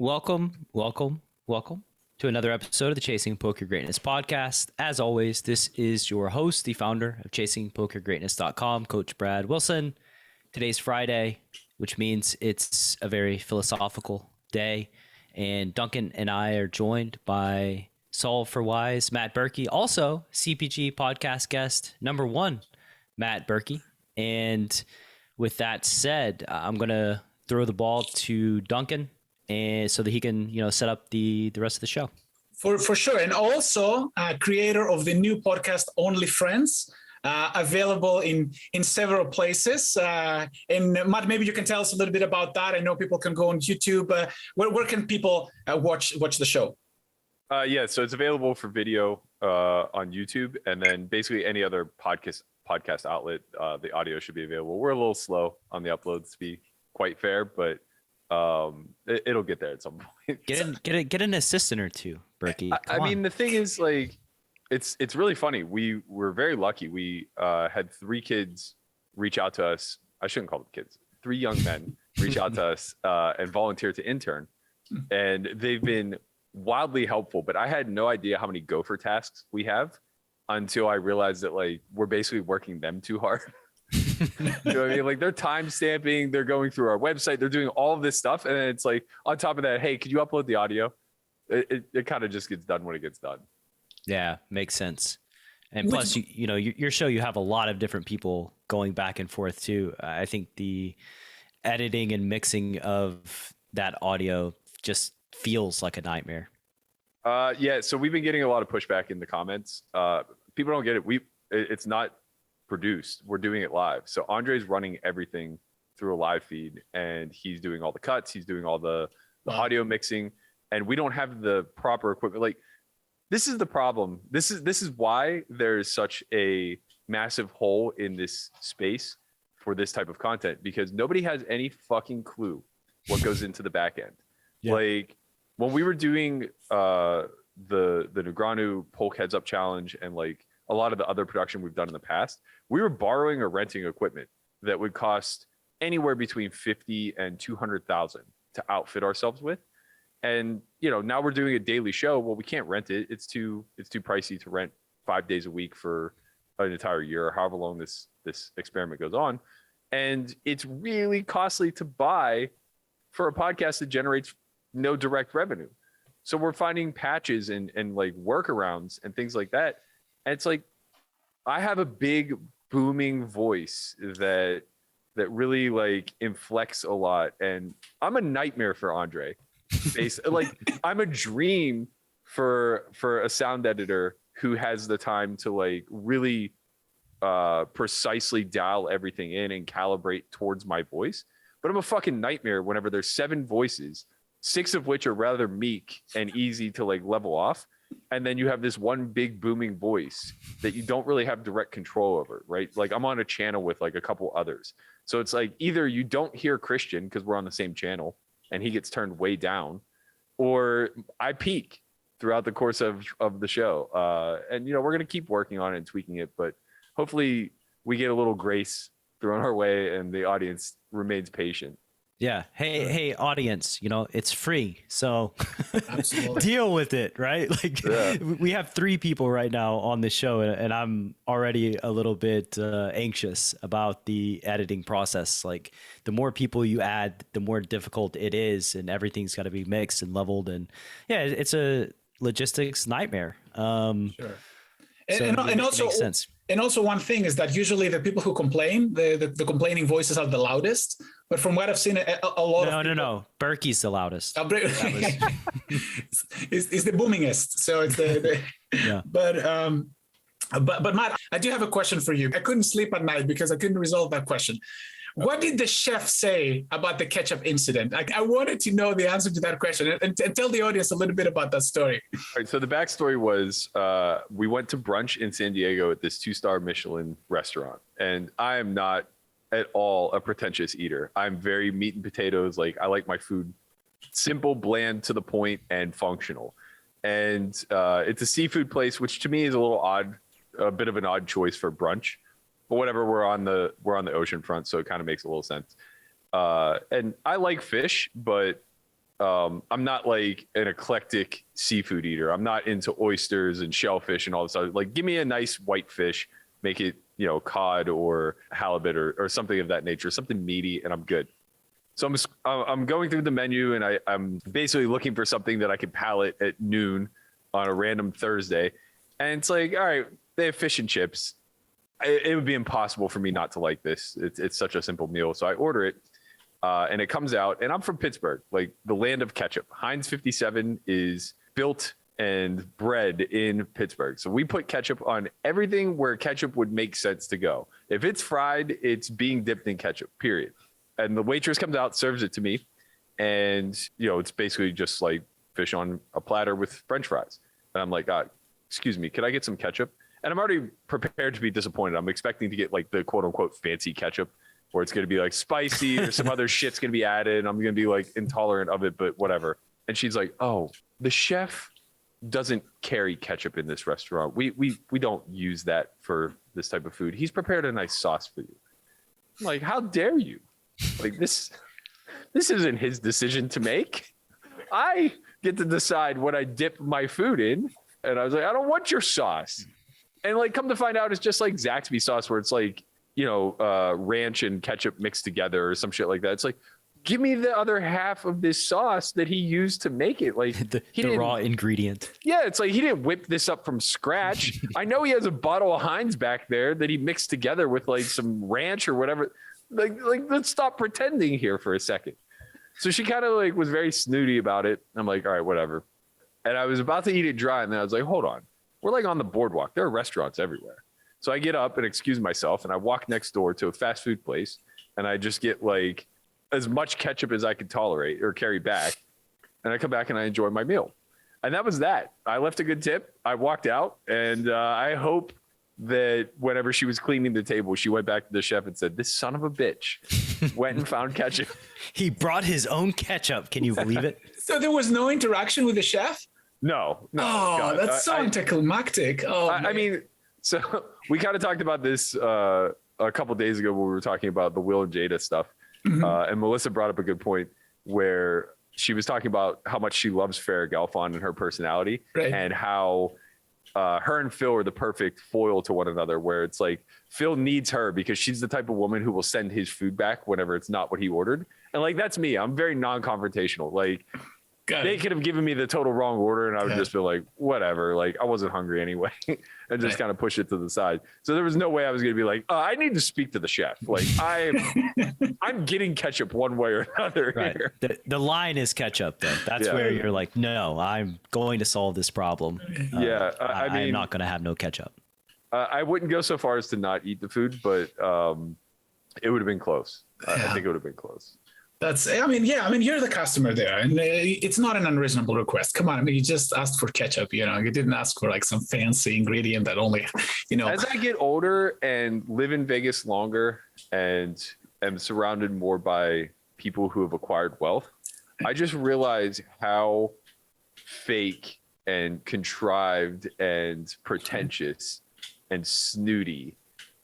Welcome to another episode of the Chasing Poker Greatness podcast. As always, this is your host, the founder of ChasingPokerGreatness.com, Coach Brad Wilson. Today's Friday, which means it's a very philosophical day, and Duncan and I are joined by Solve for Wise, Matt Berkey, also CPG podcast guest number one, Matt Berkey. And with that said, I'm going to throw the ball to Duncan and so that he can, set up the rest of the show. For sure. And also creator of the new podcast, Only Friends, available in several places. And Matt, maybe you can tell us a little bit about that. I know people can go on YouTube. Where can people watch the show? So it's available for video on YouTube, and then basically any other podcast outlet, the audio should be available. We're a little slow on the uploads, to be quite fair, but it'll get there at some point. Get an assistant or two, Berkey. I mean, the thing is, like, it's really funny. We were very lucky. We had 3 kids reach out to us. I shouldn't call them kids. 3 young men reach out to us and volunteer to intern, and they've been wildly helpful. But I had no idea how many gopher tasks we have until I realized that, like, we're basically working them too hard. You know what I mean? Like, they're time stamping, they're going through our website, they're doing all of this stuff, and then it's like, on top of that, hey, could you upload the audio? It kind of just gets done when it gets done. Yeah, makes sense. And plus, your show, you have a lot of different people going back and forth too. I think the editing and mixing of that audio just feels like a nightmare. So we've been getting a lot of pushback in the comments. People don't get it. It's not produced. We're doing it live. So Andre's running everything through a live feed, and he's doing all the cuts. He's doing all the audio mixing, and we don't have the proper equipment. Like, this is the problem. This is why there's such a massive hole in this space for this type of content, because nobody has any fucking clue what goes into the back end. Yeah. Like, when we were doing the Negranu Polk Heads Up Challenge and like a lot of the other production we've done in the past, we were borrowing or renting equipment that would cost anywhere between $50,000 and $200,000 to outfit ourselves with. And now we're doing a daily show. Well, we can't rent it. It's too pricey to rent 5 days a week for an entire year, or however long this experiment goes on. And it's really costly to buy for a podcast that generates no direct revenue. So we're finding patches and like workarounds and things like that. And it's like, I have a big booming voice that really like inflects a lot, and I'm a nightmare for Andre. Like, I'm a dream for a sound editor who has the time to like really precisely dial everything in and calibrate towards my voice. But I'm a fucking nightmare whenever there's 7 voices, 6 of which are rather meek and easy to like level off. And then you have this one big booming voice that you don't really have direct control over, right? Like, I'm on a channel with like a couple others. So it's like, either you don't hear Christian because we're on the same channel and he gets turned way down, or I peak throughout the course of the show. And, we're going to keep working on it and tweaking it, but hopefully we get a little grace thrown our way and the audience remains patient. Yeah. Hey, audience, it's free. So deal with it, right? Like, we have 3 people right now on the show, and I'm already a little bit anxious about the editing process. Like, the more people you add, the more difficult it is, and everything's got to be mixed and leveled. And yeah, it's a logistics nightmare. Sure. And also, makes sense. And also, one thing is that usually the people who complain, the complaining voices are the loudest. But from what I've seen, a lot of people... No. Berkey's the loudest. It's the boomingest. So it's the yeah. But Matt, I do have a question for you. I couldn't sleep at night because I couldn't resolve that question. What did the chef say about the ketchup incident? I wanted to know the answer to that question, and tell the audience a little bit about that story. All right, so the backstory was we went to brunch in San Diego at this 2-star Michelin restaurant, and I am not at all a pretentious eater. I'm very meat and potatoes. Like, I like my food simple, bland, to the point, and functional. And it's a seafood place, which to me is a little odd, a bit of an odd choice for brunch. But whatever, we're on the ocean front, so it kind of makes a little sense. And I like fish, but I'm not like an eclectic seafood eater. I'm not into oysters and shellfish and all this other. Like, give me a nice white fish, make it, cod or halibut or something of that nature, something meaty, and I'm good. So I'm going through the menu, and I'm basically looking for something that I can palate at noon on a random Thursday. And it's like, all right, they have fish and chips. It would be impossible for me not to like this. It's such a simple meal. So I order it, and it comes out. And I'm from Pittsburgh, like the land of ketchup. Heinz 57 is built and bred in Pittsburgh. So we put ketchup on everything where ketchup would make sense to go. If it's fried, it's being dipped in ketchup, period. And the waitress comes out, serves it to me. And, it's basically just like fish on a platter with French fries. And I'm like, excuse me, could I get some ketchup? And I'm already prepared to be disappointed. I'm expecting to get like the quote unquote fancy ketchup where it's going to be like spicy or some other shit's going to be added. And I'm going to be like intolerant of it, but whatever. And she's like, oh, the chef doesn't carry ketchup in this restaurant. We don't use that for this type of food. He's prepared a nice sauce for you. I'm like, how dare you? Like this isn't his decision to make. I get to decide what I dip my food in. And I was like, I don't want your sauce. And like, come to find out, it's just like Zaxby sauce where it's like, ranch and ketchup mixed together or some shit like that. It's like, give me the other half of this sauce that he used to make it. Like the raw ingredient. Yeah, it's like he didn't whip this up from scratch. I know he has a bottle of Heinz back there that he mixed together with like some ranch or whatever. Like let's stop pretending here for a second. So she kind of like was very snooty about it. I'm like, all right, whatever. And I was about to eat it dry, and then I was like, hold on. We're like on the boardwalk. There are restaurants everywhere. So I get up and excuse myself, and I walk next door to a fast food place, and I just get like as much ketchup as I could tolerate or carry back. And I come back and I enjoy my meal. And that was that. I left a good tip. I walked out, and I hope that whenever she was cleaning the table, she went back to the chef and said, this son of a bitch went and found ketchup. He brought his own ketchup. Can you believe it? So there was no interaction with the chef? No. Oh, God. that's so anticlimactic. Oh, I mean, so we kind of talked about this a couple days ago when we were talking about the Will and Jada stuff. Mm-hmm. And Melissa brought up a good point where she was talking about how much she loves Farrah Galfon and her personality, right, and how her and Phil are the perfect foil to one another, where it's like Phil needs her because she's the type of woman who will send his food back whenever it's not what he ordered. And like, that's me. I'm very non-confrontational. Like, they could have given me the total wrong order and I would just be like, whatever. Like, I wasn't hungry anyway, and just kind of push it to the side. So there was no way I was going to be like, I need to speak to the chef. Like, I'm getting ketchup one way or another here. The line is ketchup, though. That's where you're like, no, I'm going to solve this problem. I mean, I'm not going to have no ketchup. I wouldn't go so far as to not eat the food, but it would have been close. I think it would have been close. You're the customer there, and it's not an unreasonable request. Come on, I mean, you just asked for ketchup, you didn't ask for like some fancy ingredient that only, As I get older and live in Vegas longer and am surrounded more by people who have acquired wealth, I just realize how fake and contrived and pretentious and snooty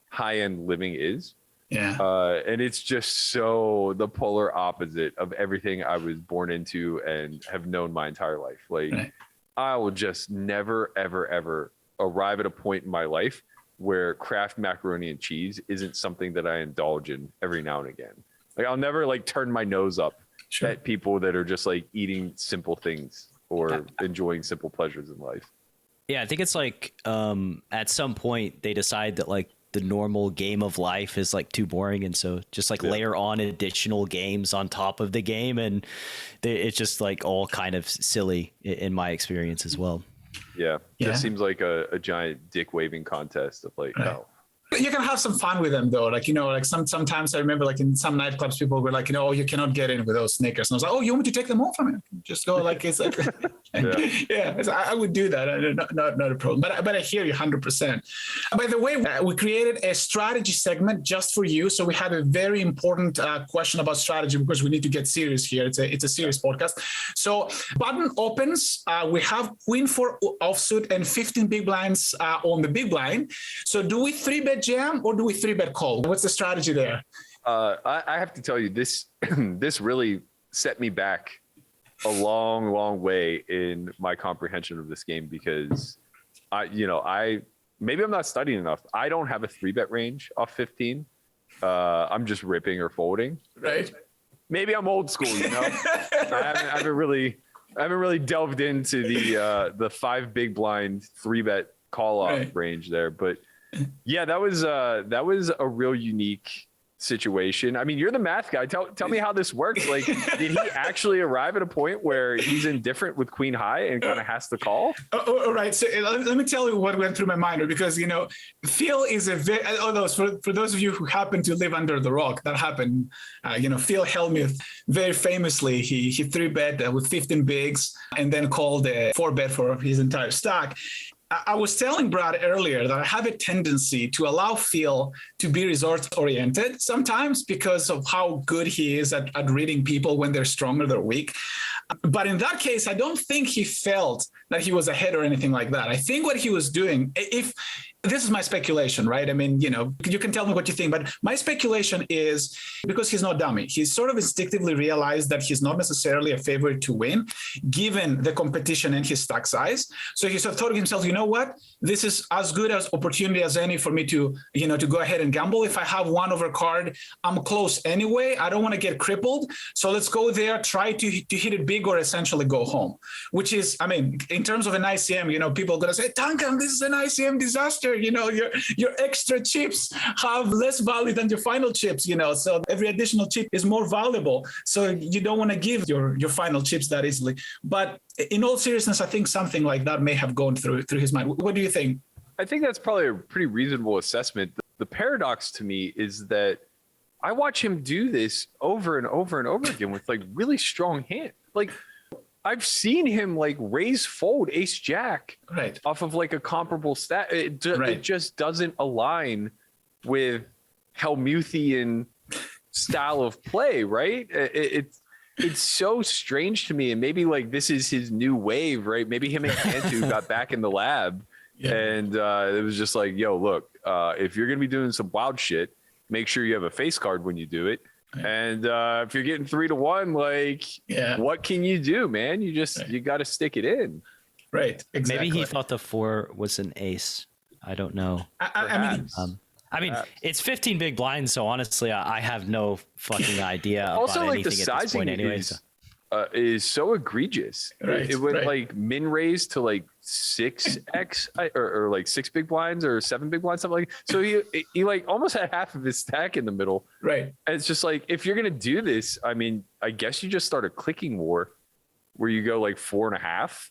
high-end living is. Yeah. And it's just so the polar opposite of everything I was born into and have known my entire life. Like, I will just never, ever, ever arrive at a point in my life where Kraft macaroni and cheese isn't something that I indulge in every now and again. Like, I'll never like turn my nose up at people that are just like eating simple things or enjoying simple pleasures in life. Yeah, I think it's like at some point they decide that like the normal game of life is like too boring, and so just like layer on additional games on top of the game, and it's just like all kind of silly in my experience as well. It just seems like a giant dick waving contest of like, You can have some fun with them though. Like, sometimes I remember like in some nightclubs, people were like, oh, you cannot get in with those Snickers. And I was like, oh, you want me to take them off from you? Just go like, it's like, I would do that. Not a problem. But I hear you 100%. By the way, we created a strategy segment just for you. So we have a very important question about strategy because we need to get serious here. It's a serious podcast. So button opens. We have Queen 4 offsuit and 15 big blinds on the big blind. So do we 3-bet jam or do we 3-bet call? What's the strategy there? I have to tell you, this really set me back a long, long way in my comprehension of this game because maybe I'm not studying enough. I don't have a 3-bet range off 15. I'm just ripping or folding. Right. Maybe I'm old school, I haven't really delved into the 5 big blind 3-bet call off range there, but yeah, that was a real unique situation. I mean, you're the math guy. Tell me how this works. Like, did he actually arrive at a point where he's indifferent with queen high and kind of has to call? All right. So let me tell you what went through my mind, because, Phil is for those of you who happen to live under the rock, that happened. Phil Hellmuth, very famously, he 3-bet with 15 bigs and then called a 4-bet for his entire stack. I was telling Brad earlier that I have a tendency to allow Phil to be result-oriented sometimes because of how good he is at reading people when they're strong or they're weak. But in that case, I don't think he felt that he was ahead or anything like that. I think what he was doing, if this is my speculation, right? I mean, you can tell me what you think, but my speculation is because he's not dummy. He sort of instinctively realized that he's not necessarily a favorite to win, given the competition and his stack size. So he sort of thought to himself, you know what? This is as good as opportunity as any for me to go ahead and gamble. If I have 1 over card, I'm close anyway. I don't want to get crippled. So let's go there, try to hit it big or essentially go home, which is, I mean, in terms of an ICM, people are going to say, Duncan, this is an ICM disaster. Your extra chips have less value than your final chips, so every additional chip is more valuable. So you don't want to give your final chips that easily. But in all seriousness, I think something like that may have gone through his mind. What do you think? I think that's probably a pretty reasonable assessment. The paradox to me is that I watch him do this over and over and over again with like really strong hands. Like, I've seen him like raise fold ace jack off of like a comparable stat. It just doesn't align with Helmuthian style of play, right? It's so strange to me. And maybe like this is his new wave, right? Maybe him and Cantu got back in the lab and it was just like, yo, look, if you're going to be doing some wild shit, make sure you have a face card when you do it. And if you're getting 3-1, like, what can you do, man? You got to stick it in. Right. Exactly. Maybe he thought the 4 was an ace. I don't know. I mean, it's 15 big blinds, so honestly, I have no fucking idea also, about like, anything the at this point anyway. Is so egregious. It went like min raise to like 6x or like 6 big blinds or 7 big blinds, something like that. So he like almost had half of his stack in the middle. Right. And it's just like, if you're going to do this, I mean, I guess you just start a clicking war where you go like 4.5.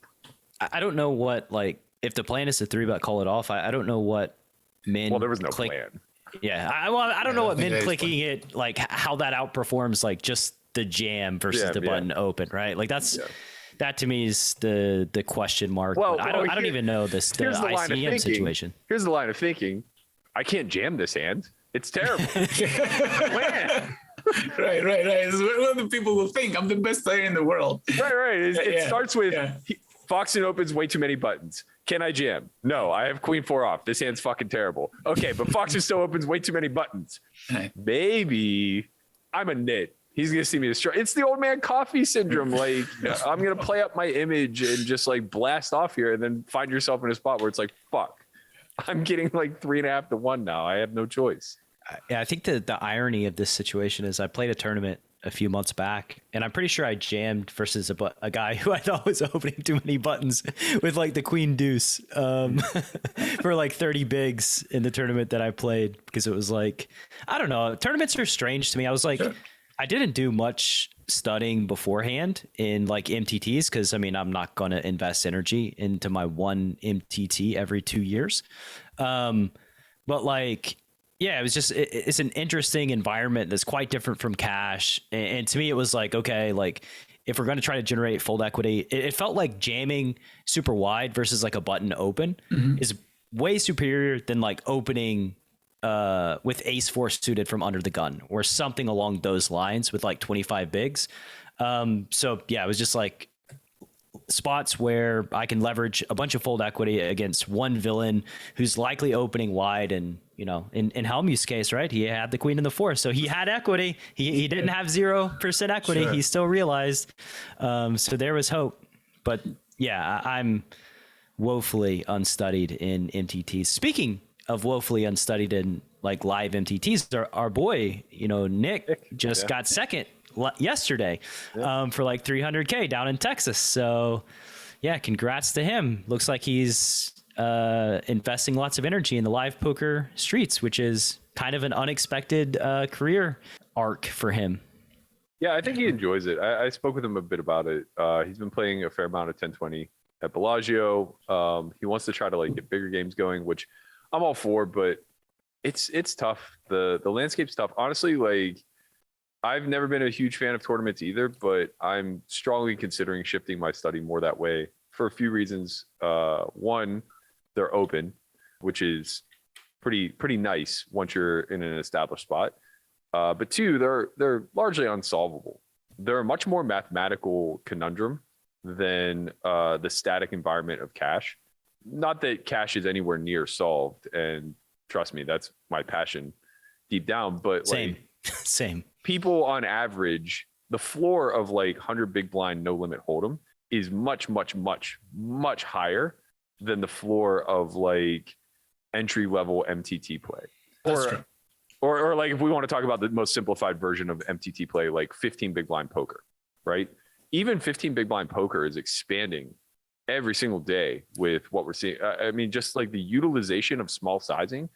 I don't know what, like, if the plan is to 3-bet call it off, I don't know what min. Well, there was no plan. Yeah. I don't know what min clicking it, like how that outperforms like just the jam versus the button open, right? Like that to me is the question mark. Well, I don't even know the ICM situation. Here's the line of thinking. I can't jam this hand. It's terrible. Right. This is what the people will think. I'm the best player in the world. Right. It starts with Foxton opens way too many buttons. Can I jam? No, I have queen 4 off. This hand's fucking terrible. Okay, but Foxton still opens way too many buttons. Maybe I'm a nit. He's going to see me destroy. It's the old man coffee syndrome. Like, I'm going to play up my image and just like blast off here and then find yourself in a spot where it's like, fuck, I'm getting like 3.5 to 1 now. I have no choice. Yeah, I think the irony of this situation is I played a tournament a few months back and I'm pretty sure I jammed versus a guy who I thought was opening too many buttons with like the queen deuce for like 30 bigs in the tournament that I played, because it was like, I don't know, tournaments are strange to me. I was like, I didn't do much studying beforehand in like MTTs because, I mean, I'm not going to invest energy into my one MTT every 2 years. But like, yeah, it was just, it's an interesting environment that's quite different from cash. And to me, it was like, okay, like if we're going to try to generate fold equity, it felt like jamming super wide versus like a button open is way superior than like opening with ace 4 suited from under the gun or something along those lines with like 25 bigs. So yeah, it was just like, spots where I can leverage a bunch of fold equity against one villain who's likely opening wide. And, you know, in Helmuth's case, right, he had the queen in the four, so he had equity. He didn't have 0% equity. Sure. He still realized. So there was hope. But yeah, I'm woefully unstudied in MTTs. Speaking of woefully unstudied in like live MTTs, our boy, you know, Nick just got second yesterday for like 300K down in Texas. So yeah, congrats to him. Looks like he's investing lots of energy in the live poker streets, which is kind of an unexpected career arc for him. Yeah, I think he enjoys it. I spoke with him a bit about it. He's been playing a fair amount of 1020 at Bellagio. He wants to try to like get bigger games going, which I'm all for, but it's tough. The landscape's tough. Honestly, like I've never been a huge fan of tournaments either, but I'm strongly considering shifting my study more that way for a few reasons. One, they're open, which is pretty nice once you're in an established spot. But two, they're largely unsolvable. They're a much more mathematical conundrum than the static environment of cash. Not that cash is anywhere near solved, and trust me, that's my passion deep down. But same. People on average, the floor of like 100 big blind no limit hold'em is much higher than the floor of like entry level MTT play. That's true. Or like if we want to talk about the most simplified version of MTT play, like 15 big blind poker, right? Even 15 big blind poker is expanding every single day with what we're seeing. I mean, just like the utilization of small sizing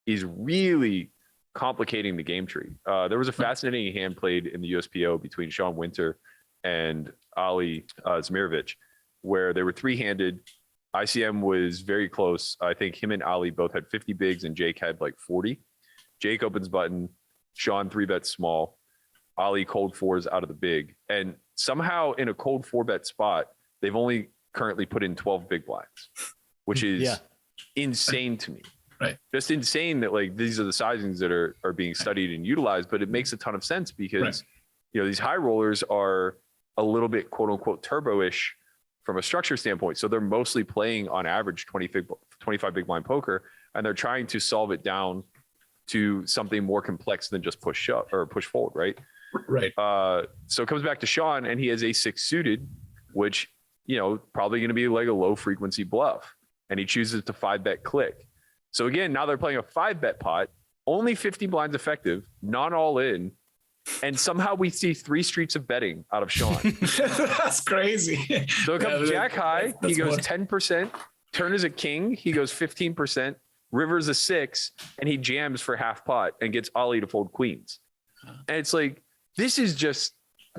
is really complicating the game tree. There was a fascinating hand played in the USPO between Sean Winter and Ali Zmirovic, where they were three-handed. ICM was very close. I think him and Ali both had 50 bigs and Jake had like 40. Jake opens button, Sean 3-bets small, Ali cold fours out of the big. And somehow in a cold 4-bet spot, they've only currently put in 12 big blinds, which is insane to me. Right. Just insane that like these are the sizings that are being studied and utilized, but it makes a ton of sense because you know, these high rollers are a little bit quote unquote turbo-ish from a structure standpoint. So they're mostly playing on average 25 big blind poker, and they're trying to solve it down to something more complex than just push shove or push fold, right? Right. So it comes back to Sean, and he has a 6 suited, which, you know, probably going to be like a low frequency bluff, and he chooses to 5-bet click. So again, now they're playing a 5-bet pot, only 50 blinds effective, not all in, and somehow we see 3 streets of betting out of Sean. That's crazy. So it comes jack high, he goes 10%. Turn is a king, he goes 15%. River's a 6, and he jams for half pot and gets Ali to fold queens. And it's like, this is just,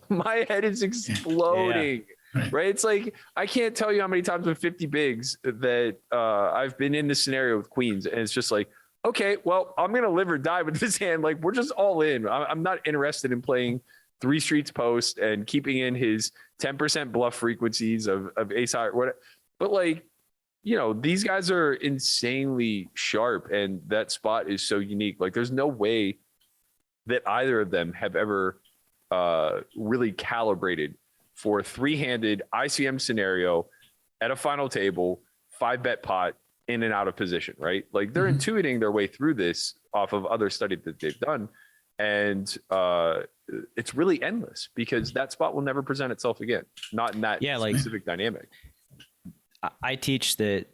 my head is exploding. Right? It's like, I can't tell you how many times with 50 bigs that I've been in this scenario with queens, and it's just like, okay, well, I'm going to live or die with this hand. Like, we're just all in. I'm not interested in playing 3 streets post and keeping in his 10% bluff frequencies of ace high or whatever. But like, you know, these guys are insanely sharp, and that spot is so unique. Like, there's no way that either of them have ever really calibrated for a 3-handed ICM scenario at a final table, 5-bet pot, in and out of position, right? Like, they're intuiting their way through this off of other studies that they've done. And it's really endless because that spot will never present itself again. Not in that specific dynamic. I teach that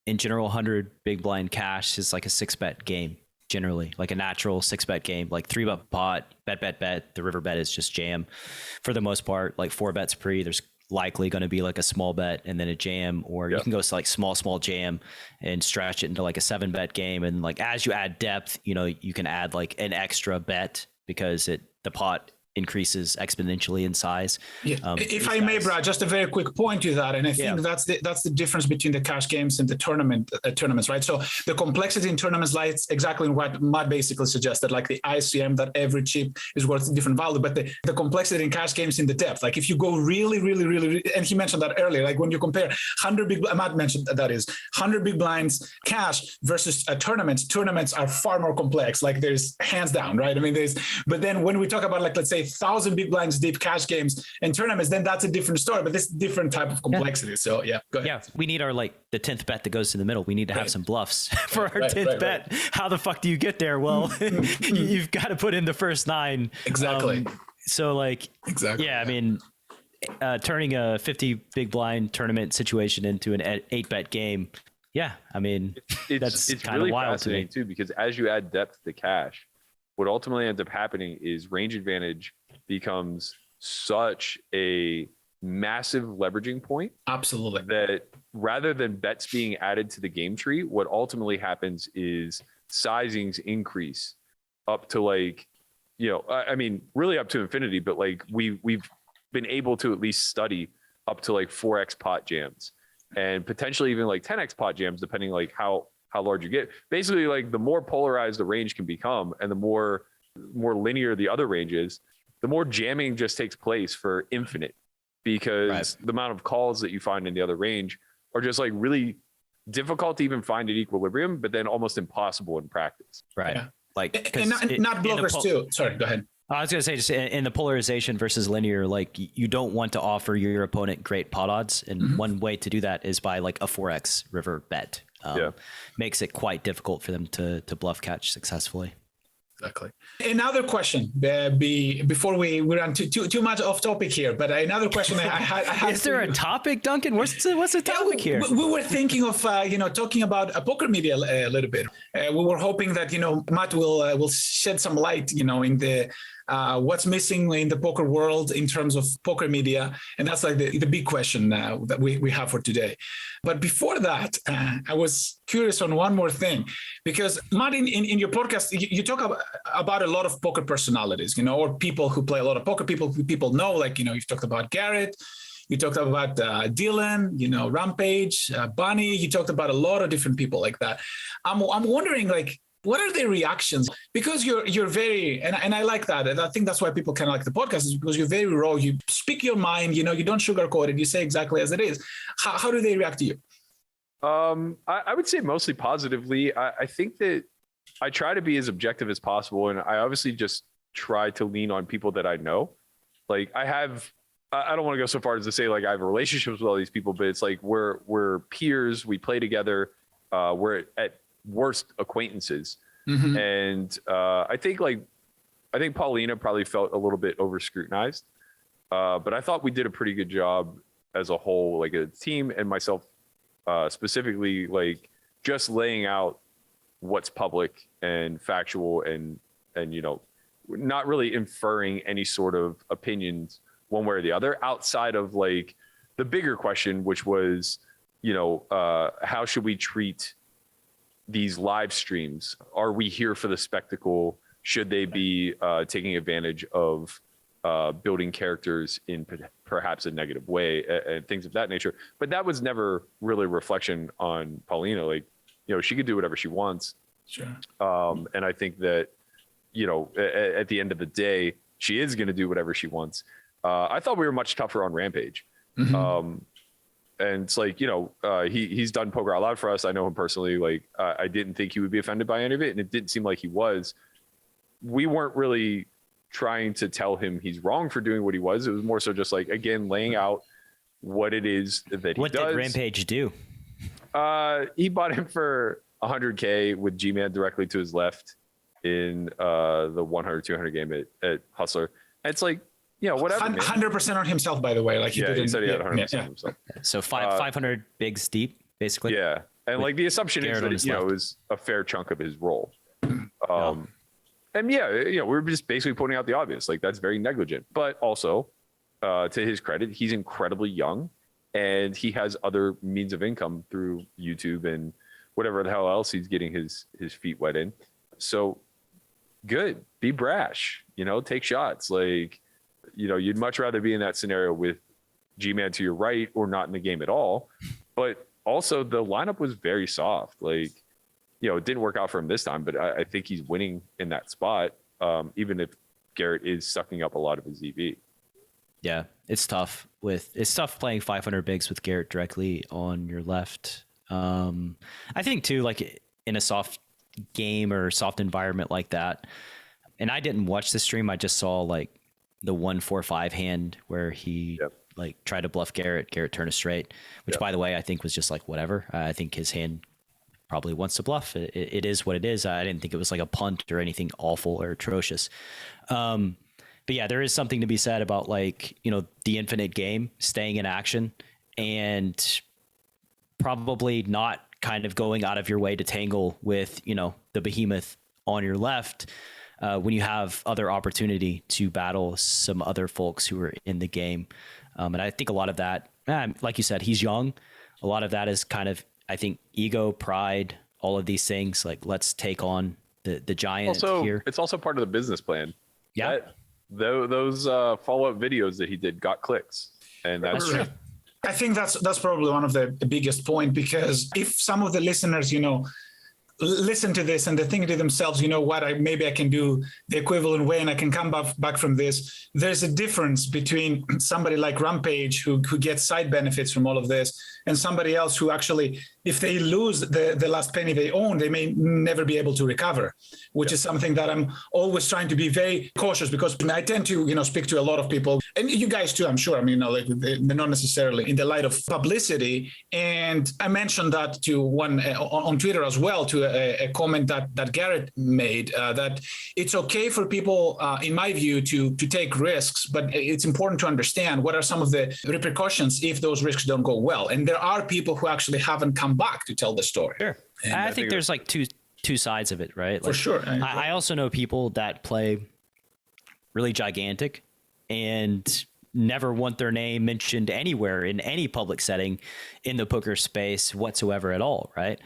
in general, 100 big blind cash is like a 6-bet game. Generally, like a natural 6-bet game, like 3-bet pot, bet. The river bet is just jam for the most part. Like 4 bets pre, there's likely going to be like a small bet and then a jam, or you can go to like small jam and stretch it into like a 7-bet game. And like as you add depth, you know, you can add like an extra bet because the pot increases exponentially in size. If I may, Brad, just a very quick point to that, and I think that's the difference between the cash games and the tournaments, right? So the complexity in tournaments lies exactly in what Matt basically suggested, like the ICM, that every chip is worth a different value, but the complexity in cash games in the depth. Like if you go really, and he mentioned that earlier, like when you compare 100 big, Matt mentioned that is 100 big blinds cash versus tournaments are far more complex. Like there's hands down, right? I mean, but then when we talk about like, let's say 1,000 big blinds deep cash games and tournaments, then that's a different story. But this different type of complexity. So yeah, go ahead. Yeah, we need our like the 10th bet that goes to the middle. We need to have some bluffs for our Right, 10th bet. How the fuck do you get there? Well, you've got to put in the first 9. Exactly. So like, Exactly. yeah, I mean, turning a 50 big blind tournament situation into an 8-bet game. Yeah, I mean, that's kind of really wild to me fascinating too, because as you add depth to cash, what ultimately ends up happening is range advantage becomes such a massive leveraging point. Absolutely. That rather than bets being added to the game tree, what ultimately happens is sizings increase up to like, I mean, really up to infinity, but like we've been able to at least study up to like 4x pot jams and potentially even like 10x pot jams, depending like how large you get. Basically, like the more polarized the range can become and the more linear the other range is, the more jamming just takes place for infinite, because the amount of calls that you find in the other range are just like really difficult to even find at equilibrium, but then almost impossible in practice. Right. Yeah. Like, And not blockers too. Sorry, go ahead. I was going to say, just in the polarization versus linear, like you don't want to offer your opponent great pot odds. And one way to do that is by like a 4x river bet. Makes it quite difficult for them to bluff catch successfully. Exactly. Another question before we run too much off topic here, but another question I had. Is there a topic, Duncan? What's the topic here? We were thinking of talking about poker media a little bit. We were hoping that Matt will shed some light in the what's missing in the poker world in terms of poker media, and that's like the big question that we have for today. But before that, I was curious on one more thing, because Matt, in your podcast, you talk about a lot of poker personalities, or people who play a lot of poker, people know, like, you've talked about Garrett, you talked about Dylan, Rampage, Bunny, you talked about a lot of different people like that. I'm wondering, like, what are their reactions? Because you're very, and I like that. And I think that's why people kind of like the podcast, is because you're very raw. You speak your mind, you don't sugarcoat it. You say exactly as it is. How do they react to you? I would say mostly positively. I think that I try to be as objective as possible. And I obviously just try to lean on people that I know. Like I don't want to go so far as to say like I have relationships with all these people, but it's like we're peers. We play together. We're at worst acquaintances. And I think Paulina probably felt a little bit over scrutinized, but I thought we did a pretty good job as a whole, like a team, and myself specifically, like just laying out what's public and factual and not really inferring any sort of opinions one way or the other outside of like the bigger question, which was how should we treat these live streams? Are we here for the spectacle? Should they be taking advantage of building characters in perhaps a negative way and things of that nature? But that was never really a reflection on Paulina. Like, she could do whatever she wants. Sure. And I think that, at the end of the day, she is going to do whatever she wants. I thought we were much tougher on Rampage. And it's like, he's done Poker Out Loud for us. I know him personally. Like, I didn't think he would be offended by any of it, and it didn't seem like he was. We weren't really trying to tell him he's wrong for doing what he was. It was more so just like, again, laying out what it is that he does. What did Rampage do? He bought him for $100K with G-Man directly to his left in the 100-200 game at Hustler. And it's like, whatever. 100% on himself, by the way. Like he said he had 100% on himself. So 500 bigs deep, basically. Yeah, and like the assumption is Garrett that it was a fair chunk of his role. And we're just basically pointing out the obvious. Like that's very negligent. But also, to his credit, he's incredibly young, and he has other means of income through YouTube and whatever the hell else he's getting his feet wet in. So good, be brash. Take shots. Like. You'd much rather be in that scenario with G-Man to your right or not in the game at all. But also the lineup was very soft. Like, it didn't work out for him this time, but I think he's winning in that spot, even if Garrett is sucking up a lot of his EV. Yeah, it's tough playing 500 bigs with Garrett directly on your left. I think too, like in a soft game or soft environment like that, and I didn't watch the stream. I just saw like the 1-4-5 hand where he like tried to bluff Garrett turned a straight, which by the way, I think was just like, whatever. I think his hand probably wants to bluff. It is what it is. I didn't think it was like a punt or anything awful or atrocious. But yeah, there is something to be said about like, you know, the infinite game, staying in action, and probably not kind of going out of your way to tangle with, you know, the behemoth on your left when you have other opportunity to battle some other folks who are in the game. And I think a lot of that, like you said, he's young. A lot of that is kind of, I think, ego, pride, all of these things. Like, let's take on the giant here. It's also part of the business plan. Yeah. Those follow-up videos that he did got clicks, and that's true. I think that's probably one of the biggest point, because if some of the listeners, you know, listen to this and they think to themselves, you know what, maybe I can do the equivalent way and I can come back from this. There's a difference between somebody like Rampage who gets side benefits from all of this, and somebody else who actually, if they lose the last penny they own, they may never be able to recover, which is something that I'm always trying to be very cautious, because I tend to, you know, speak to a lot of people, and you guys too, I'm sure. I mean, you know, like they're not necessarily in the light of publicity. And I mentioned that to one on Twitter as well, to a comment that Garrett made, that it's okay for people, in my view, to take risks, but it's important to understand what are some of the repercussions if those risks don't go well. And there are people who actually haven't come back to tell the story. Sure. And I think there's like two sides of it, right? Like, for sure. I also know people that play really gigantic and never want their name mentioned anywhere in any public setting in the poker space whatsoever at all, right?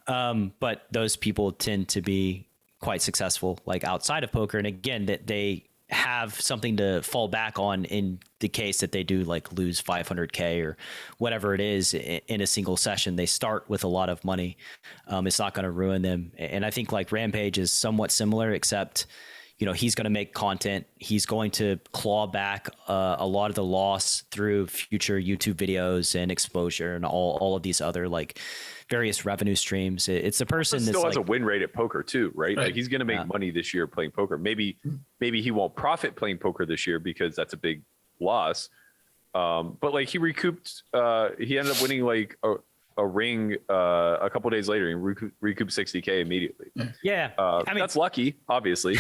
But those people tend to be quite successful, like outside of poker. And again, that they have something to fall back on in the case that they do like lose 500K or whatever it is in a single session. They start with a lot of money. It's not going to ruin them. And I think like Rampage is somewhat similar, except, you know, he's going to make content. He's going to claw back a lot of the loss through future YouTube videos and exposure and all of these other like various revenue streams. It's a person that still has like, a win rate at poker too, right? Like he's going to make money this year playing poker. Maybe he won't profit playing poker this year because that's a big loss. But like he recouped, he ended up winning like a ring a couple of days later and recouped 60K immediately. Yeah. I mean, that's lucky, obviously,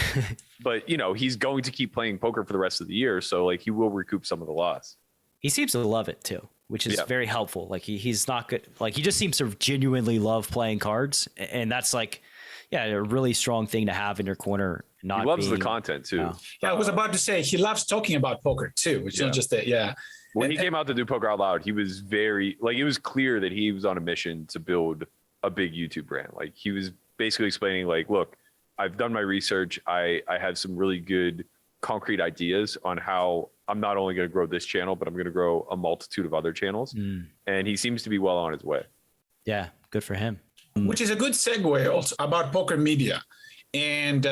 but you know, he's going to keep playing poker for the rest of the year. So like he will recoup some of the loss. He seems to love it too, which is very helpful. Like he's not good. Like he just seems to genuinely love playing cards. And that's like, a really strong thing to have in your corner. He loves the content too. Yeah, I was about to say he loves talking about poker too, which is just When he came out to do Poker Out Loud, he was very like, it was clear that he was on a mission to build a big YouTube brand. Like he was basically explaining like, look, I've done my research. I have some really good concrete ideas on how I'm not only going to grow this channel, but I'm going to grow a multitude of other channels. And he seems to be well on his way. Yeah, good for him. Which is a good segue also about poker media and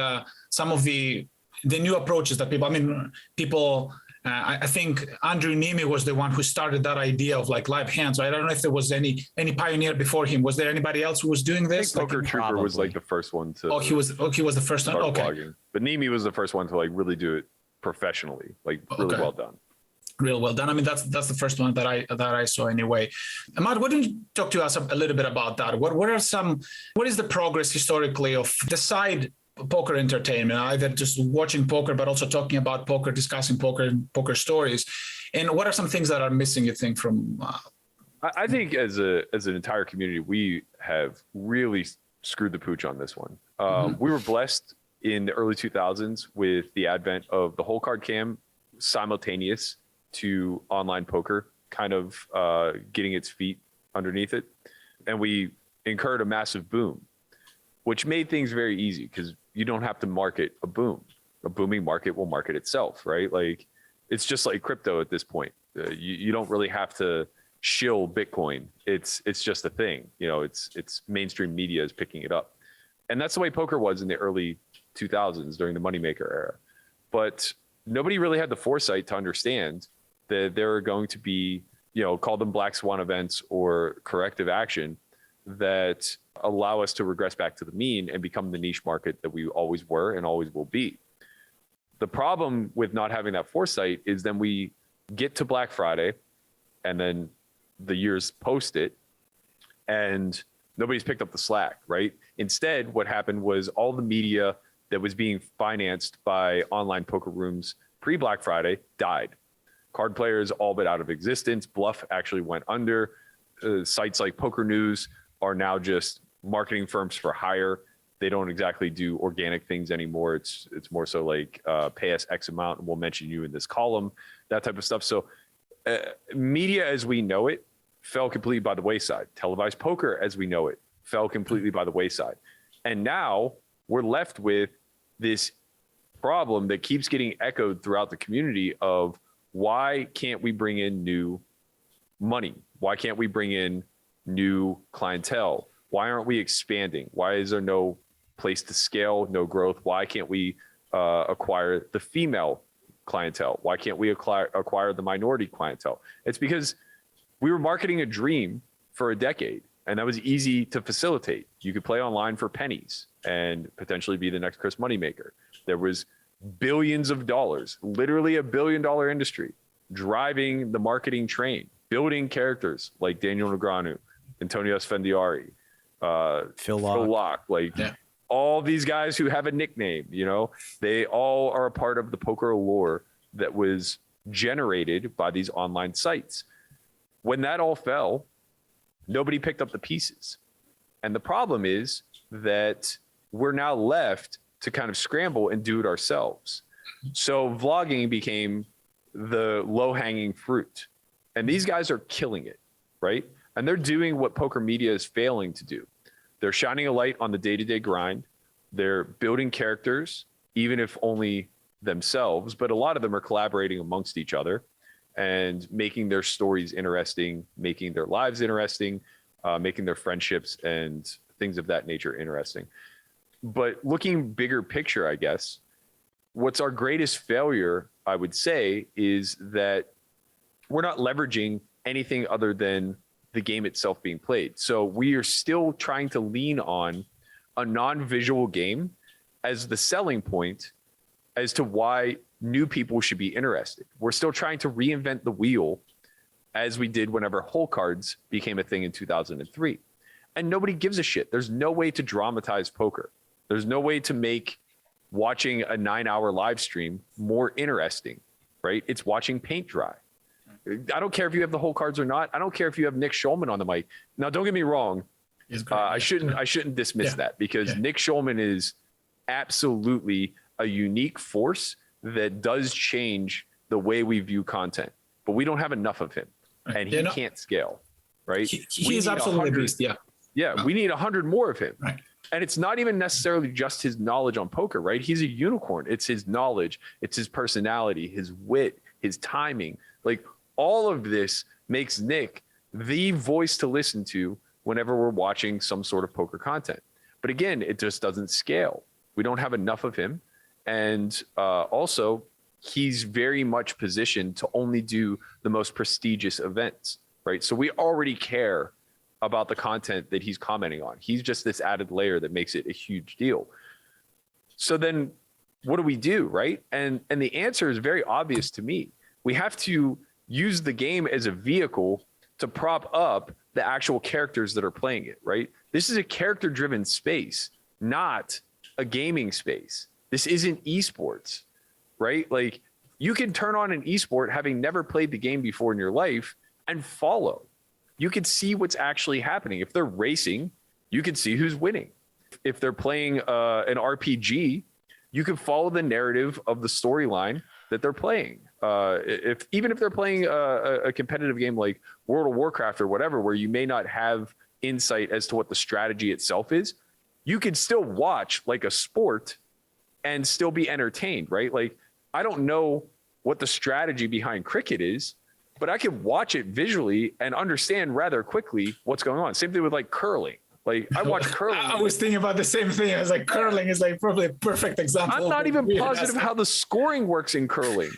some of the new approaches that people, I think Andrew Nemi was the one who started that idea of like live hands. I don't know if there was any pioneer before him. Was there anybody else who was doing this? I think Poker Trooper was like the first one to. Oh, he was the first one. Okay. Vlogging. But Nemi was the first one to like really do it professionally, like really well done. Real well done. I mean, that's the first one that I saw anyway. Matt, why don't you talk to us a little bit about that? What is the progress historically of the side poker entertainment, either just watching poker, but also talking about poker, discussing poker and poker stories? And what are some things that are missing, you think, from? I think as an entire community, we have really screwed the pooch on this one. We were blessed in the early 2000s with the advent of the whole card cam simultaneous to online poker kind of getting its feet underneath it. And we incurred a massive boom, which made things very easy because you don't have to market a boom. A booming market will market itself, right? Like it's just like crypto at this point. You don't really have to shill Bitcoin. It's just a thing. You know, it's mainstream media is picking it up. And that's the way poker was in the early 2000s during the moneymaker era. But nobody really had the foresight to understand that there are going to be, you know, call them black swan events or corrective action that allow us to regress back to the mean and become the niche market that we always were and always will be. The problem with not having that foresight is then we get to Black Friday and then the years post it and nobody's picked up the slack, right? Instead, what happened was all the media that was being financed by online poker rooms pre-Black Friday died. Card players all but out of existence. Bluff actually went under. Sites like Poker News are now just marketing firms for hire. They don't exactly do organic things anymore. It's more so like pay us X amount and we'll mention you in this column, that type of stuff. So media as we know it fell completely by the wayside. Televised poker as we know it fell completely by the wayside. And now we're left with this problem that keeps getting echoed throughout the community of why can't we bring in new money? Why can't we bring in new clientele? Why aren't we expanding? Why is there no place to scale, no growth? Why can't we acquire the female clientele? Why can't we acquire the minority clientele? It's because we were marketing a dream for a decade, and that was easy to facilitate. You could play online for pennies and potentially be the next Chris Moneymaker. There was billions of dollars, literally $1 billion industry, driving the marketing train, building characters like Daniel Negreanu, Antonio Esfandiari, Phil Locke, all these guys who have a nickname, they all are a part of the poker lore that was generated by these online sites. When that all fell, nobody picked up the pieces. And the problem is that we're now left to kind of scramble and do it ourselves. So vlogging became the low-hanging fruit. And these guys are killing it, right? And they're doing what poker media is failing to do. They're shining a light on the day-to-day grind. They're building characters, even if only themselves, but a lot of them are collaborating amongst each other and making their stories interesting, making their lives interesting, making their friendships and things of that nature interesting. But looking bigger picture, I guess, what's our greatest failure, I would say, is that we're not leveraging anything other than the game itself being played. So we are still trying to lean on a non-visual game as the selling point as to why new people should be interested. We're still trying to reinvent the wheel as we did whenever hole cards became a thing in 2003. And nobody gives a shit. There's no way to dramatize poker. There's no way to make watching a 9-hour live stream more interesting, right? It's watching paint dry. I don't care if you have the whole cards or not. I don't care if you have Nick Schulman on the mic. Now, don't get me wrong. I shouldn't dismiss that because Nick Schulman is absolutely a unique force that does change the way we view content. But we don't have enough of him, and he can't scale, right? He is absolutely a beast. Yeah, we need 100 more of him. Right. And it's not even necessarily just his knowledge on poker, right? He's a unicorn. It's his knowledge, it's his personality, his wit, his timing. Like all of this makes Nick the voice to listen to whenever we're watching some sort of poker content. But again, it just doesn't scale. We don't have enough of him. And also, he's very much positioned to only do the most prestigious events, right? So we already care about the content that he's commenting on. He's just this added layer that makes it a huge deal. So then what do we do, right? And the answer is very obvious to me. We have to use the game as a vehicle to prop up the actual characters that are playing it, right? This is a character-driven space, not a gaming space. This isn't esports, right? Like you can turn on an esport having never played the game before in your life and follow. You can see what's actually happening. If they're racing, you can see who's winning. If they're playing an RPG, you can follow the narrative of the storyline that they're playing. Even if they're playing a competitive game like World of Warcraft or whatever, where you may not have insight as to what the strategy itself is, you can still watch like a sport and still be entertained, right? Like, I don't know what the strategy behind cricket is, but I can watch it visually and understand rather quickly what's going on. Same thing with like curling. Like I watch curling. I was thinking about the same thing. I was like, curling is like probably a perfect example. I'm not even positive how the scoring works in curling,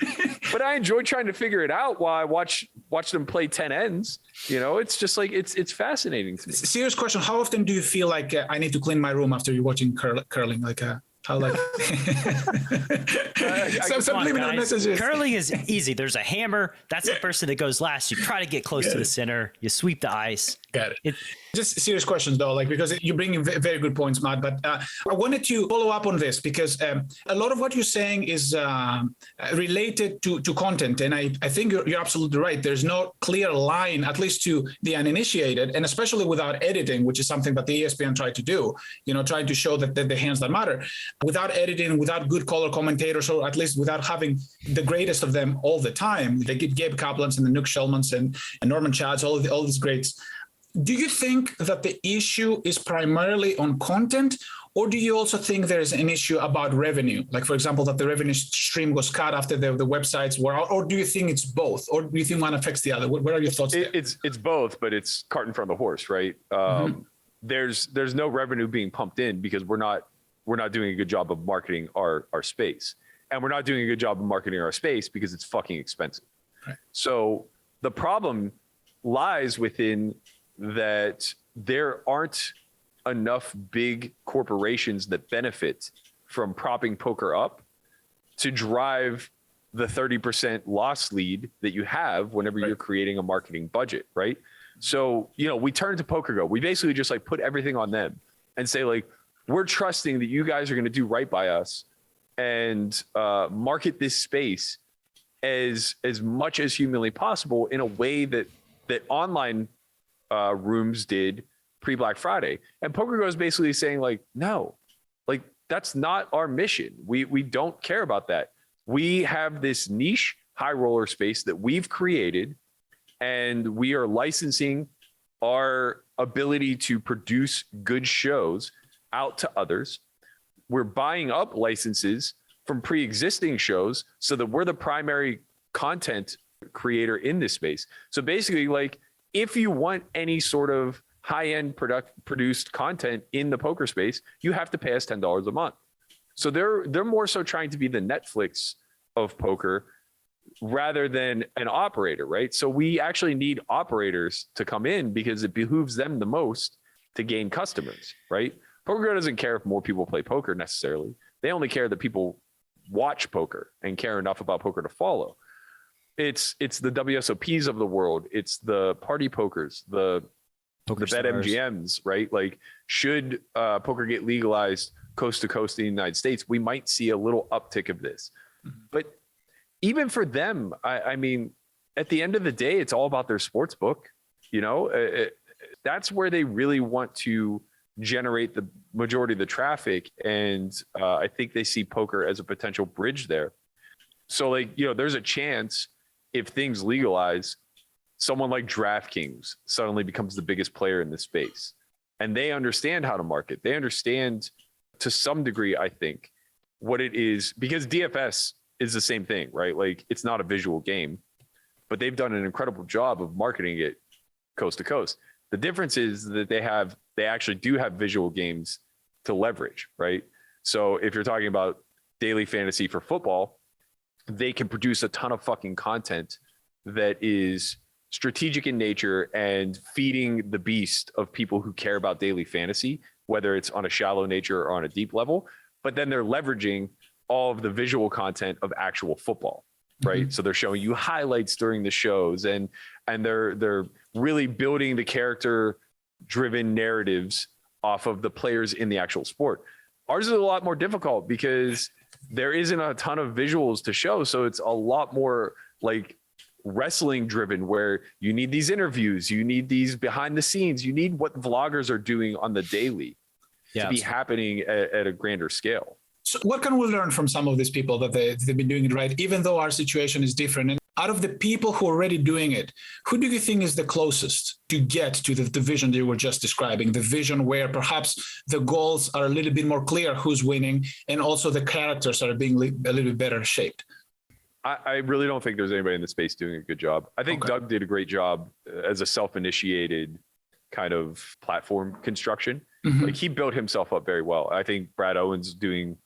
but I enjoy trying to figure it out while I watch them play 10 ends. It's just like, it's fascinating to me. Serious question. How often do you feel like I need to clean my room after you're watching curling? Like How like some subliminal messages. Curling is easy. There's a hammer. That's the person that goes last. You try to get close to the center. You sweep the ice. Got it. Just serious questions though, like because you bring in very good points, Matt. But I wanted to follow up on this because a lot of what you're saying is related to content, and I think you're absolutely right. There's no clear line, at least to the uninitiated, and especially without editing, which is something that the ESPN tried to do. Trying to show that the hands that matter, without editing, without good color commentators, or at least without having the greatest of them all the time. They get Gabe Kaplans and the Nook Shellmans and Norman Chads, all these greats. Do you think that the issue is primarily on content, or do you also think there's an issue about revenue? Like, for example, that the revenue stream was cut after the websites were out, or do you think it's both? Or do you think one affects the other? What are your thoughts there? It's both, but it's cart in front of the horse, right? There's no revenue being pumped in because we're not doing a good job of marketing our space. And we're not doing a good job of marketing our space because it's fucking expensive. Right. So the problem lies within that there aren't enough big corporations that benefit from propping poker up to drive the 30% loss lead that you have whenever you're creating a marketing budget, right? So, we turn to PokerGo. We basically just like put everything on them and say like, we're trusting that you guys are going to do right by us and market this space as much as humanly possible in a way that online rooms did pre-Black Friday. And PokerGo is basically saying like, no, like that's not our mission. We don't care about that. We have this niche high roller space that we've created, and we are licensing our ability to produce good shows out to others. We're buying up licenses from pre-existing shows so that we're the primary content creator in this space. So basically, like, if you want any sort of high-end produced content in the poker space, you have to pay us $10 a month. So they're more so trying to be the Netflix of poker rather than an operator, right? So we actually need operators to come in because it behooves them the most to gain customers, right? PokerGo doesn't care if more people play poker necessarily. They only care that people watch poker and care enough about poker to follow. It's the WSOPs of the world. It's the party pokers, the BetMGMs, right? Like, should poker get legalized coast to coast in the United States, we might see a little uptick of this. Mm-hmm. But even for them, I mean, at the end of the day, it's all about their sports book. That's where they really want to generate the majority of the traffic. And I think they see poker as a potential bridge there. So like, there's a chance if things legalize, someone like DraftKings suddenly becomes the biggest player in this space. And they understand how to market. They understand to some degree, I think, what it is, because DFS is the same thing, right? Like, it's not a visual game, but they've done an incredible job of marketing it coast to coast. The difference is that they actually do have visual games to leverage, right? So if you're talking about daily fantasy for football, they can produce a ton of fucking content that is strategic in nature and feeding the beast of people who care about daily fantasy, whether it's on a shallow nature or on a deep level. But then they're leveraging all of the visual content of actual football, right? Mm-hmm. So they're showing you highlights during the shows, and they're really building the character-driven narratives off of the players in the actual sport. Ours is a lot more difficult because there isn't a ton of visuals to show. So it's a lot more like wrestling driven, where you need these interviews, you need these behind the scenes, you need what vloggers are doing on the daily to be happening at a grander scale. So what can we learn from some of these people that they've been doing it right, even though our situation is different? And out of the people who are already doing it, who do you think is the closest to get to the vision that you were just describing, the vision where perhaps the goals are a little bit more clear, who's winning, and also the characters are being a little bit better shaped? I really don't think there's anybody in the space doing a good job. I think Doug did a great job as a self-initiated kind of platform construction. Mm-hmm. Like, he built himself up very well. I think Brad Owen's doing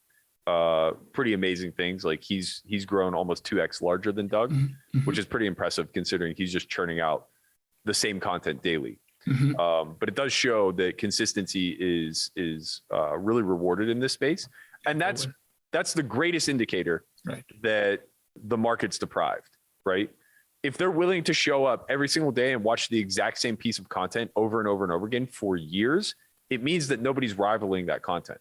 pretty amazing things. Like, he's grown almost 2x larger than Doug, mm-hmm. which is pretty impressive considering he's just churning out the same content daily. Mm-hmm. But it does show that consistency is really rewarded in this space. And that's the greatest indicator that the market's deprived, right? If they're willing to show up every single day and watch the exact same piece of content over and over and over again for years, it means that nobody's rivaling that content,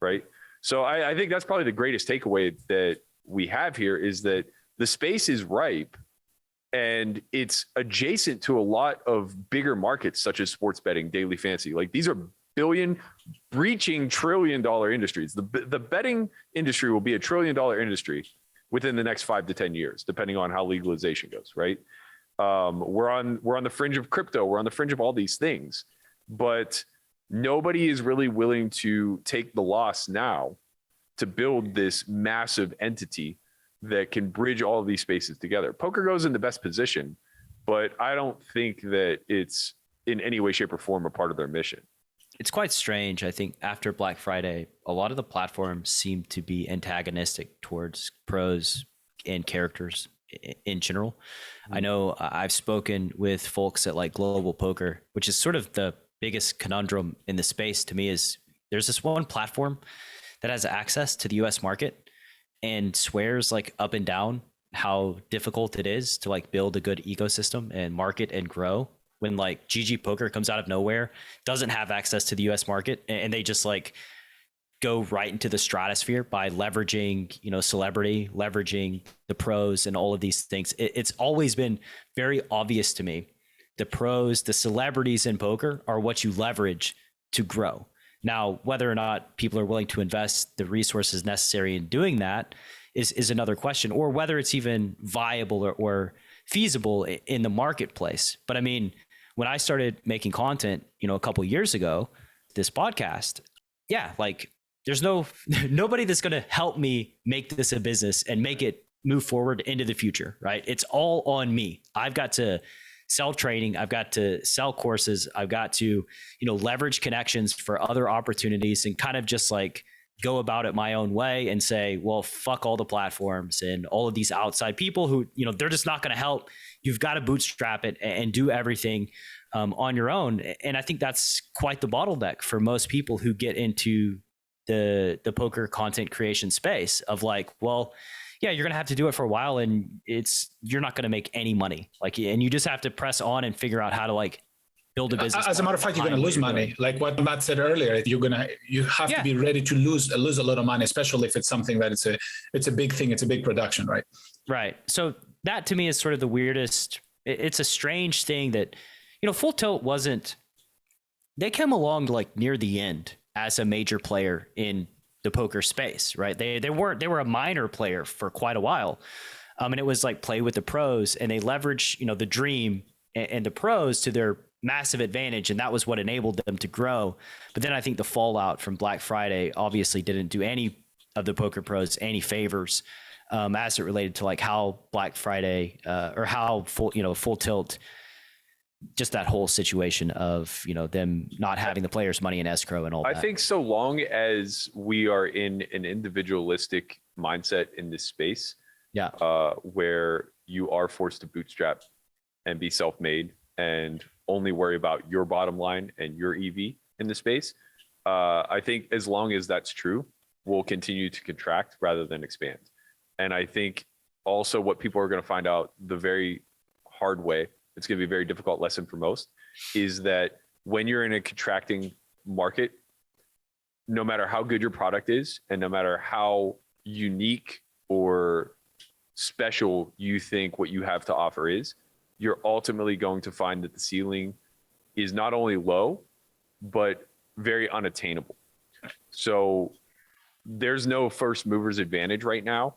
right? So I think that's probably the greatest takeaway that we have here, is that the space is ripe and it's adjacent to a lot of bigger markets such as sports betting, daily fantasy. Like, these are billion breaching $1 trillion industries. The betting industry will be $1 trillion industry within the next 5 to 10 years, depending on how legalization goes, right? We're on the fringe of crypto. We're on the fringe of all these things, but nobody is really willing to take the loss now to build this massive entity that can bridge all of these spaces together. Poker goes in the best position, but I don't think that it's in any way, shape, or form a part of their mission. It's quite strange. I think after Black Friday, a lot of the platforms seem to be antagonistic towards pros and characters in general. I know I've spoken with folks at like Global Poker, which is sort of the biggest conundrum in the space to me. Is there's this one platform that has access to the US market and swears like up and down how difficult it is to like build a good ecosystem and market and grow, when like GG Poker comes out of nowhere, doesn't have access to the US market, and they just like go right into the stratosphere by leveraging, celebrity, leveraging the pros and all of these things. It's always been very obvious to me. The pros, the celebrities in poker are what you leverage to grow. Now, whether or not people are willing to invest the resources necessary in doing that is another question, or whether it's even viable or feasible in the marketplace. But I mean, when I started making content, a couple of years ago, this podcast, like there's nobody that's going to help me make this a business and make it move forward into the future, right? It's all on me. I've got to sell training. I've got to sell courses. I've got to, leverage connections for other opportunities and kind of just like go about it my own way and say, well, fuck all the platforms and all of these outside people who, they're just not going to help. You've got to bootstrap it and do everything on your own. And I think that's quite the bottleneck for most people who get into the poker content creation space of like, well, yeah, you're going to have to do it for a while and you're not going to make any money. And you just have to press on and figure out how to like build a business. As a matter of fact, you're going to lose money. Like what Matt said earlier, you have to be ready to lose a lot of money, especially if it's something that it's a big thing. It's a big production, right? Right. So that to me is sort of the weirdest. It's a strange thing that, Full Tilt they came along like near the end as a major player in the poker space, right? They were a minor player for quite a while. And it was like play with the pros, and they leveraged, the dream and the pros to their massive advantage. And that was what enabled them to grow. But then I think the fallout from Black Friday obviously didn't do any of the poker pros any favors as it related to like how Black Friday or how Full Tilt, just that whole situation of, them not having the players' money in escrow and all that. I think so long as we are in an individualistic mindset in this space, where you are forced to bootstrap and be self-made and only worry about your bottom line and your EV in the space, I think as long as that's true, we'll continue to contract rather than expand. And I think also what people are going to find out the very hard way, it's going to be a very difficult lesson for most, is that when you're in a contracting market, no matter how good your product is and no matter how unique or special you think what you have to offer is, you're ultimately going to find that the ceiling is not only low, but very unattainable. So there's no first mover's advantage right now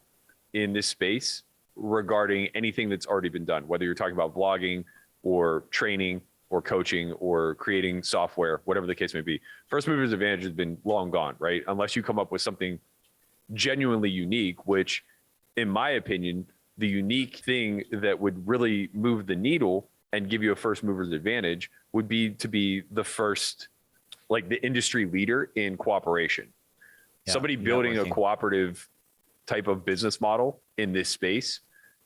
in this space regarding anything that's already been done, whether you're talking about vlogging or training or coaching or creating software, whatever the case may be. First mover's advantage has been long gone, right? Unless you come up with something genuinely unique, which in my opinion, the unique thing that would really move the needle and give you a first mover's advantage would be to be the first, like the industry leader in cooperation. Somebody building a cooperative type of business model in this space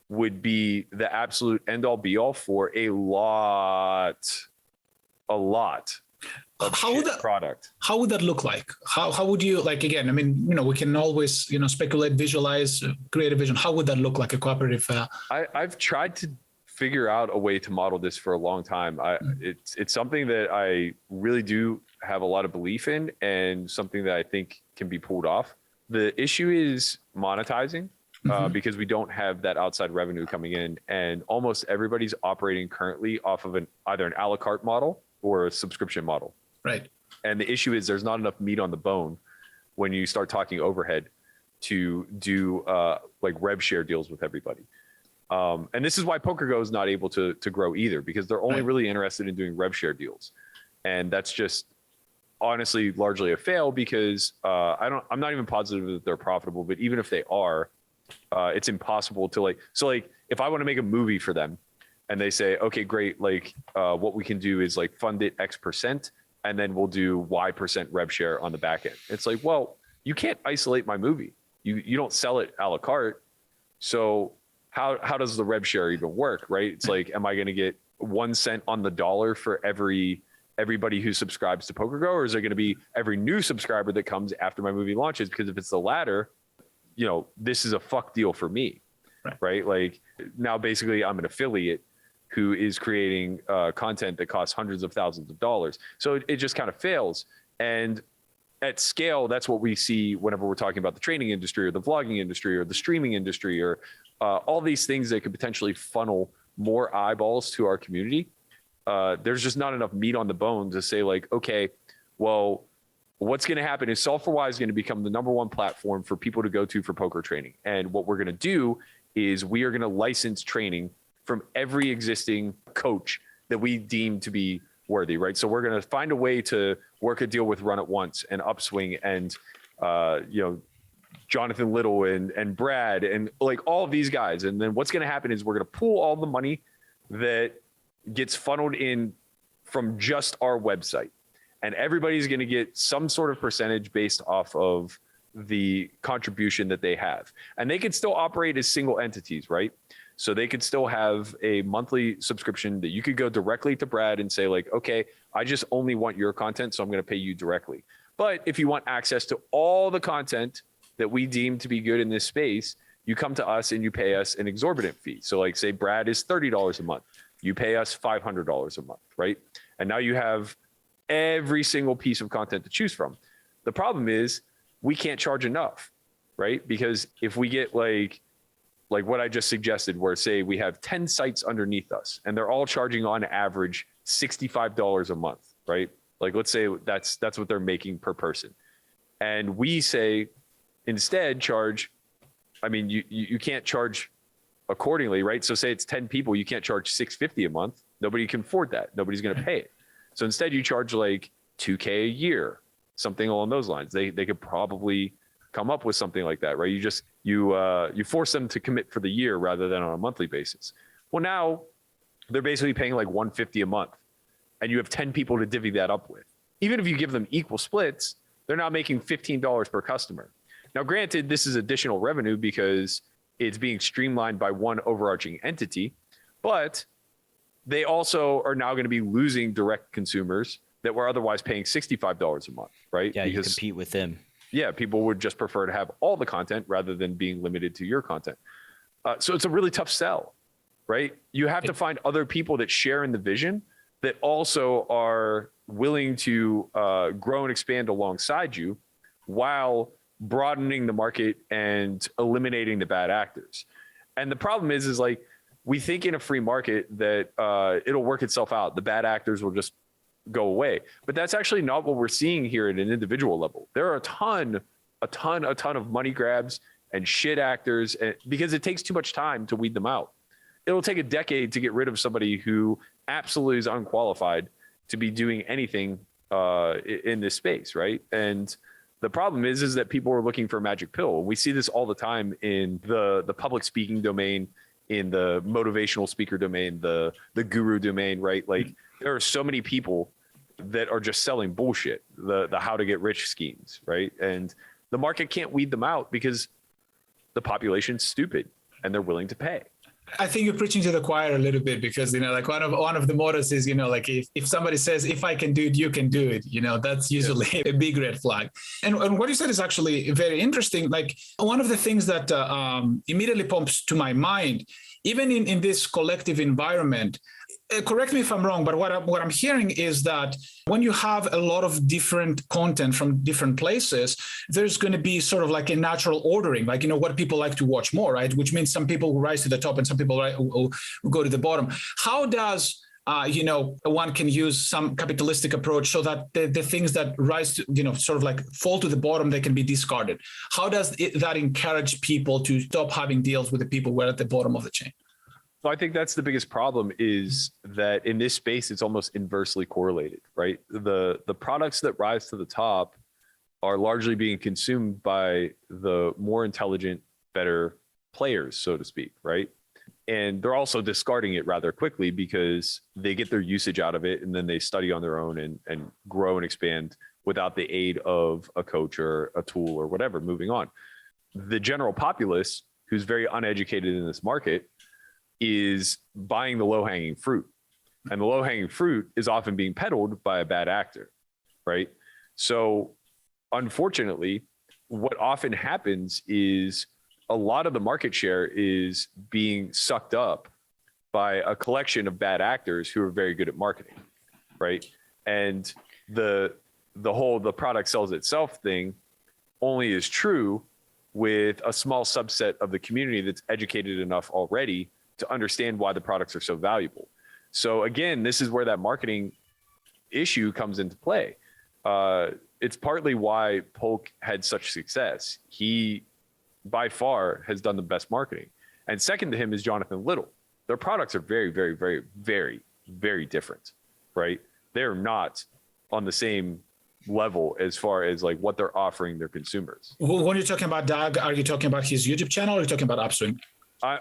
would be the absolute end all be all for a lot product. How would that look like? How would you, like, again, I mean, we can always, speculate, visualize, create a vision. How would that look like a cooperative? I've tried to figure out a way to model this for a long time. It's something that I really do have a lot of belief in, and something that I think can be pulled off. The issue is monetizing, because we don't have that outside revenue coming in, and almost everybody's operating currently off of either an a la carte model or a subscription model. Right. And the issue is there's not enough meat on the bone when you start talking overhead to do like rev share deals with everybody. And this is why PokerGo is not able to grow either, because they're only really interested in doing rev share deals. And that's just honestly largely a fail, because I'm not even positive that they're profitable, but even if they are, it's impossible to if I want to make a movie for them and they say, okay, great, what we can do is fund it X%, and then we'll do Y% rev share on the back end. It's like, well, you can't isolate my movie. You don't sell it a la carte. So how does the rev share even work, right? It's like, am I going to get 1 cent on the dollar for everybody who subscribes to PokerGo, or is it going to be every new subscriber that comes after my movie launches? Because if it's the latter, this is a fuck deal for me, right? Like, now basically I'm an affiliate who is creating content that costs hundreds of thousands of dollars. So it just kind of fails. And at scale, that's what we see whenever we're talking about the training industry or the vlogging industry or the streaming industry, or all these things that could potentially funnel more eyeballs to our community. There's just not enough meat on the bone to say okay, well, what's going to happen is SolveForWhy is going to become the #1 platform for people to go to for poker training. And what we're going to do is we are going to license training from every existing coach that we deem to be worthy, right? So we're going to find a way to work a deal with Run It Once and Upswing and, Jonathan Little and Brad and all of these guys. And then what's going to happen is we're going to pool all the money that gets funneled in from just our website. And everybody's going to get some sort of percentage based off of the contribution that they have. And they could still operate as single entities, right? So they could still have a monthly subscription that you could go directly to Brad and say okay, I just only want your content, so I'm going to pay you directly. But if you want access to all the content that we deem to be good in this space, you come to us and you pay us an exorbitant fee. So say Brad is $30 a month. You pay us $500 a month, right? And now you have every single piece of content to choose from. The problem is we can't charge enough, right? Because if we get like what I just suggested, where say we have 10 sites underneath us and they're all charging on average $65 a month, right? Let's say that's what they're making per person. And we say instead charge, you can't charge accordingly, right? So say it's 10 people, you can't charge $650 a month. Nobody can afford that. Nobody's going to pay it. So instead you charge $2K a year, something along those lines. They could probably come up with something like that, right? You force them to commit for the year rather than on a monthly basis. Well, now they're basically paying $150 a month, and you have 10 people to divvy that up with. Even if you give them equal splits, they're now making $15 per customer. Now, granted, this is additional revenue because it's being streamlined by one overarching entity, but they also are now going to be losing direct consumers that were otherwise paying $65 a month, right? Yeah, because you compete with them. Yeah, people would just prefer to have all the content rather than being limited to your content. So it's a really tough sell, right? You have to find other people that share in the vision that also are willing to grow and expand alongside you while broadening the market and eliminating the bad actors. And the problem is we think in a free market that it'll work itself out. The bad actors will just go away. But that's actually not what we're seeing here at an individual level. There are a ton of money grabs and shit actors, because it takes too much time to weed them out. It'll take a decade to get rid of somebody who absolutely is unqualified to be doing anything in this space, right? And the problem is that people are looking for a magic pill. We see this all the time in the public speaking domain, in the motivational speaker domain, the guru domain, right? There are so many people that are just selling bullshit, the how to get rich schemes, right? And the market can't weed them out because the population's stupid and they're willing to pay. I think you're preaching to the choir a little bit because, like one of the mottos is, like if somebody says, if I can do it, you can do it, that's usually a big red flag. And what you said is actually very interesting. Like one of the things that immediately pops to my mind, even in this collective environment, correct me if I'm wrong, but what I'm hearing is that when you have a lot of different content from different places, there's going to be sort of like a natural ordering, like, what people like to watch more, right? Which means some people will rise to the top and some people will go to the bottom. How does one can use some capitalistic approach so that the things that rise to, sort of like fall to the bottom, they can be discarded? How does that encourage people to stop having deals with the people who are at the bottom of the chain? So I think that's the biggest problem, is that in this space, it's almost inversely correlated, right? The products that rise to the top are largely being consumed by the more intelligent, better players, so to speak, right? And they're also discarding it rather quickly because they get their usage out of it and then they study on their own and grow and expand without the aid of a coach or a tool or whatever, moving on. The general populace, who's very uneducated in this market, is buying the low-hanging fruit. And the low-hanging fruit is often being peddled by a bad actor, right? So unfortunately, what often happens is a lot of the market share is being sucked up by a collection of bad actors who are very good at marketing, right? And the product sells itself thing only is true with a small subset of the community that's educated enough already to understand why the products are so valuable. So again, this is where that marketing issue comes into play. It's partly why Polk had such success. He, by far, has done the best marketing. And second to him is Jonathan Little. Their products are very, very, very, very, very different, right? They're not on the same level as far as like what they're offering their consumers. When you're talking about Doug, are you talking about his YouTube channel or are you talking about Upswing?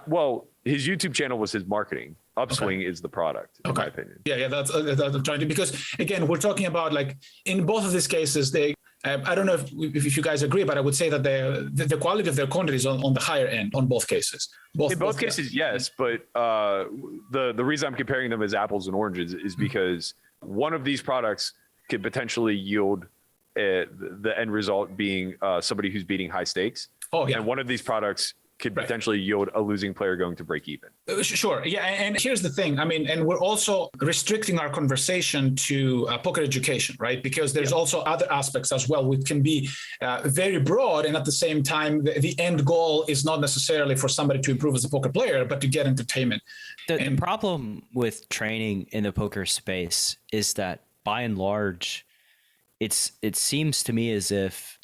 Well, his YouTube channel was his marketing. Upswing is the product, in my opinion. Yeah, that's I'm trying to, because again, we're talking about like in both of these cases, I don't know if you guys agree, but I would say that the quality of their content is on the higher end on both cases. In both cases, yes, but the reason I'm comparing them as apples and oranges is because one of these products could potentially yield the end result being somebody who's beating high stakes. Oh, yeah. And one of these products could potentially yield a losing player going to break even. Sure. Yeah. And here's the thing. I mean, and we're also restricting our conversation to poker education, right? Because there's also other aspects as well, which can be very broad. And at the same time, the end goal is not necessarily for somebody to improve as a poker player, but to get entertainment. The problem with training in the poker space is that by and large, it seems to me as if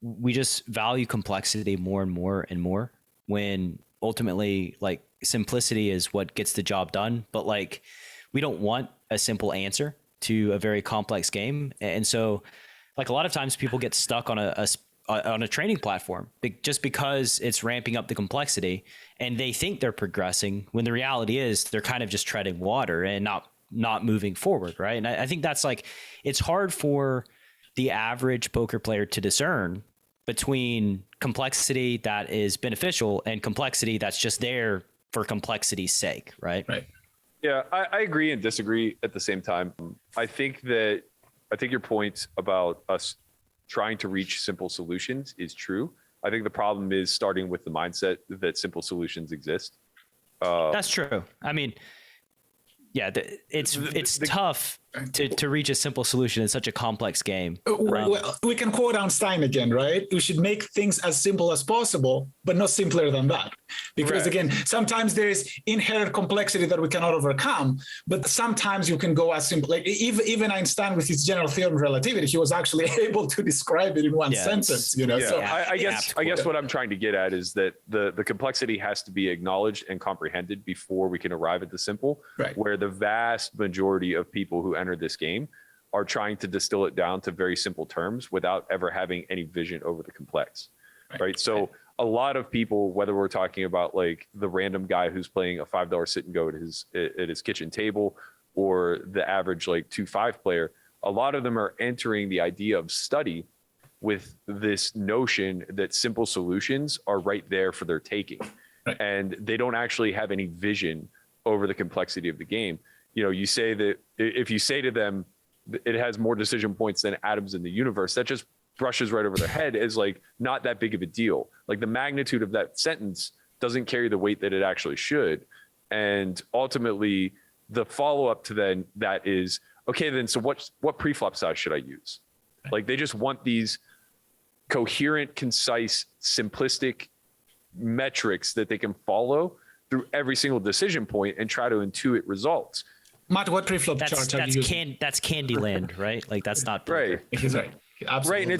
we just value complexity more and more and more, when ultimately like simplicity is what gets the job done. But like, we don't want a simple answer to a very complex game. And so like a lot of times people get stuck on a training platform just because it's ramping up the complexity and they think they're progressing when the reality is they're kind of just treading water and not moving forward. Right. And I think that's like, it's hard for the average poker player to discern between complexity that is beneficial and complexity that's just there for complexity's sake, right? Right. Yeah, I agree and disagree at the same time. I think your point about us trying to reach simple solutions is true. I think the problem is starting with the mindset that simple solutions exist. That's true. I mean, yeah, it's tough to reach a simple solution in such a complex game. Well, we can quote Einstein again, right? We should make things as simple as possible, but not simpler than that. Because again, sometimes there is inherent complexity that we cannot overcome, but sometimes you can go as simple. Like even Einstein with his general theorem of relativity, he was actually able to describe it in one sentence, you know? Yeah. So I guess what I'm trying to get at is that the complexity has to be acknowledged and comprehended before we can arrive at the simple, where the vast majority of people who enter this game are trying to distill it down to very simple terms without ever having any vision over the complex, right? So a lot of people, whether we're talking about like the random guy who's playing a $5 sit and go at his kitchen table, or the average like 2-5 player, a lot of them are entering the idea of study with this notion that simple solutions are right there for their taking. and they don't actually have any vision over the complexity of the game. You know, you say that if you say to them, it has more decision points than atoms in the universe, that just brushes right over their head as like not that big of a deal. Like the magnitude of that sentence doesn't carry the weight that it actually should. And ultimately the follow-up to then that is, okay, then so what pre-flop size should I use? Like they just want these coherent, concise, simplistic metrics that they can follow through every single decision point and try to intuit results. Matt, what pre-flop chart are you using? That's Candyland, right? Like that's not poker. Right. He's right. Absolutely. Right, and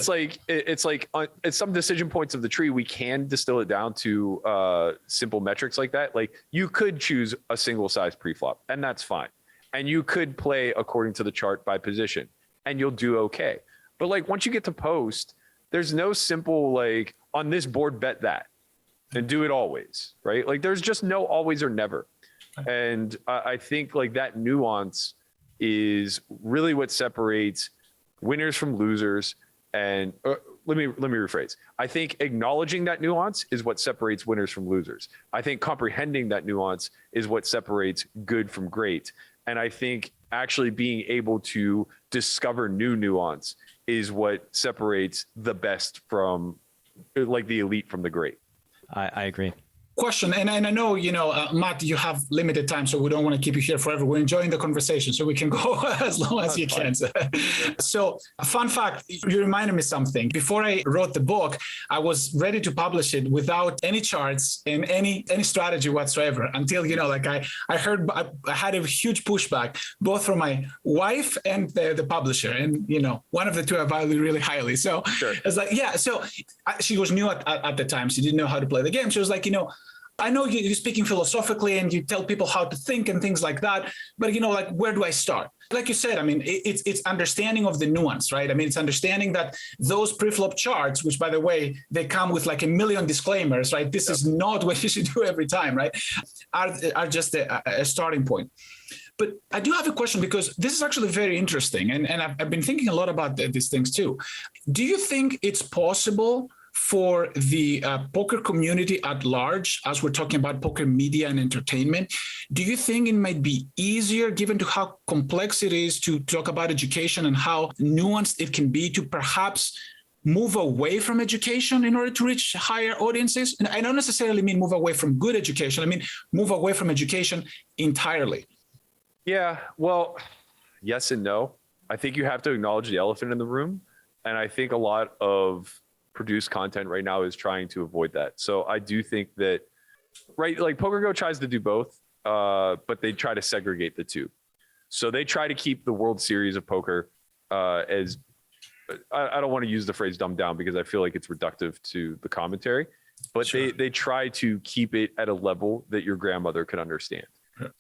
it's like at some decision points of the tree, we can distill it down to simple metrics like that. Like you could choose a single size preflop, and that's fine. And you could play according to the chart by position, and you'll do okay. But like once you get to post, there's no simple like on this board bet that, and do it always, right? Like there's just no always or never. And I think like that nuance is really what separates winners from losers. And let me rephrase. I think acknowledging that nuance is what separates winners from losers. I think comprehending that nuance is what separates good from great. And I think actually being able to discover new nuance is what separates the best from like the elite from the great. I agree. Question, and I know, Matt, you have limited time, so we don't want to keep you here forever. We're enjoying the conversation, so we can go as long as you can. So, a fun fact, you reminded me something. Before I wrote the book, I was ready to publish it without any charts and any strategy whatsoever until, I heard I had a huge pushback, both from my wife and the publisher. And, one of the two I value really highly. So sure. It's like, yeah. So she was new at the time. She didn't know how to play the game. She was like, I know you're speaking philosophically and you tell people how to think and things like that, but where do I start? Like you said, I mean, it's understanding of the nuance, right? I mean, it's understanding that those pre-flop charts, which by the way, they come with like a million disclaimers, right? This is not what you should do every time, right? Are just a starting point. But I do have a question because this is actually very interesting. And I've been thinking a lot about these things too. Do you think it's possible for the poker community at large, as we're talking about poker media and entertainment, do you think it might be easier, given to how complex it is to talk about education and how nuanced it can be, to perhaps move away from education in order to reach higher audiences? And I don't necessarily mean move away from good education. I mean, move away from education entirely. Yeah, well, yes and no. I think you have to acknowledge the elephant in the room. And I think a lot of produced content right now is trying to avoid that. So I do think that, right, like PokerGo tries to do both, but they try to segregate the two. So they try to keep the World Series of Poker as, I don't want to use the phrase dumbed down because I feel like it's reductive to the commentary, but sure. they try to keep it at a level that your grandmother could understand.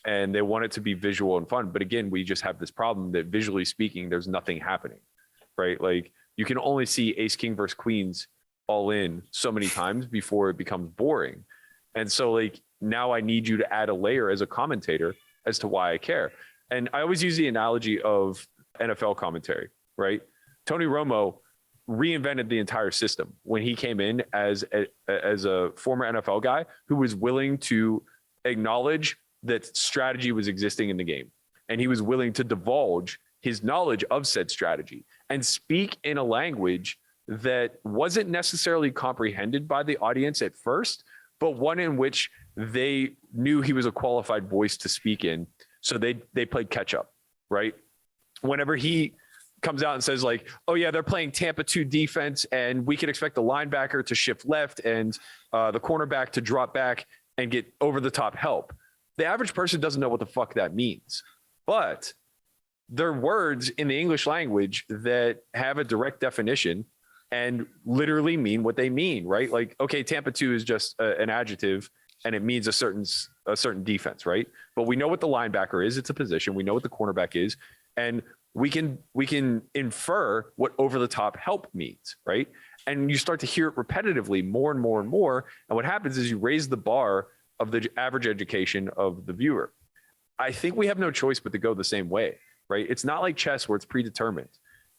And they want it to be visual and fun. But again, we just have this problem that visually speaking, there's nothing happening, right? Like, you can only see ace king versus queens all in so many times before it becomes boring. And so like now I need you to add a layer as a commentator as to why I care. And I always use the analogy of NFL commentary, right? Tony Romo reinvented the entire system when he came in as a former NFL guy who was willing to acknowledge that strategy was existing in the game. And he was willing to divulge his knowledge of said strategy and speak in a language that wasn't necessarily comprehended by the audience at first, but one in which they knew he was a qualified voice to speak in. So they played catch up, right? Whenever he comes out and says like, oh yeah, they're playing Tampa 2 defense and we can expect the linebacker to shift left and the cornerback to drop back and get over the top help. The average person doesn't know what the fuck that means, but they're words in the English language that have a direct definition and literally mean what they mean, right? Like, okay, Tampa 2 is just an adjective and it means a certain defense, right? But we know what the linebacker is. It's a position. We know what the cornerback is. And we can infer what over the top help means, right? And you start to hear it repetitively more and more and more. And what happens is you raise the bar of the average education of the viewer. I think we have no choice but to go the same way, right? It's not like chess where it's predetermined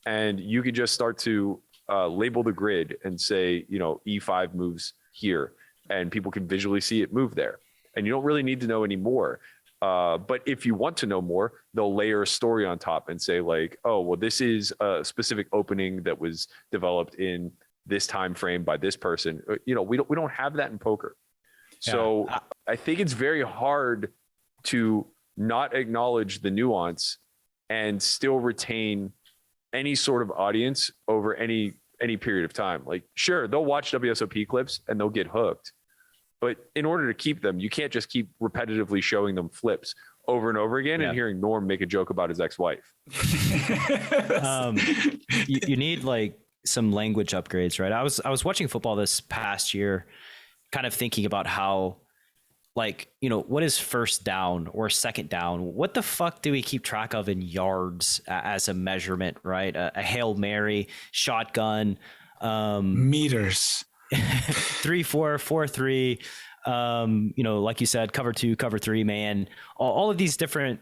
and you could just start to label the grid and say, E5 moves here and people can visually see it move there. And you don't really need to know any more. But if you want to know more, they'll layer a story on top and say like, oh, well, this is a specific opening that was developed in this time frame by this person. You know, we don't have that in poker. So I think it's very hard to not acknowledge the nuance and still retain any sort of audience over any period of time. Like, sure, they'll watch WSOP clips and they'll get hooked. But in order to keep them, you can't just keep repetitively showing them flips over and over again and hearing Norm make a joke about his ex-wife. You need like some language upgrades, right? I was watching football this past year, kind of thinking about how, like, you know, what is first down or second down? What the fuck do we keep track of in yards as a measurement, right? A Hail Mary, shotgun, meters. 3-4, 4-3, you know, like you said, cover 2, cover 3, man. All of these different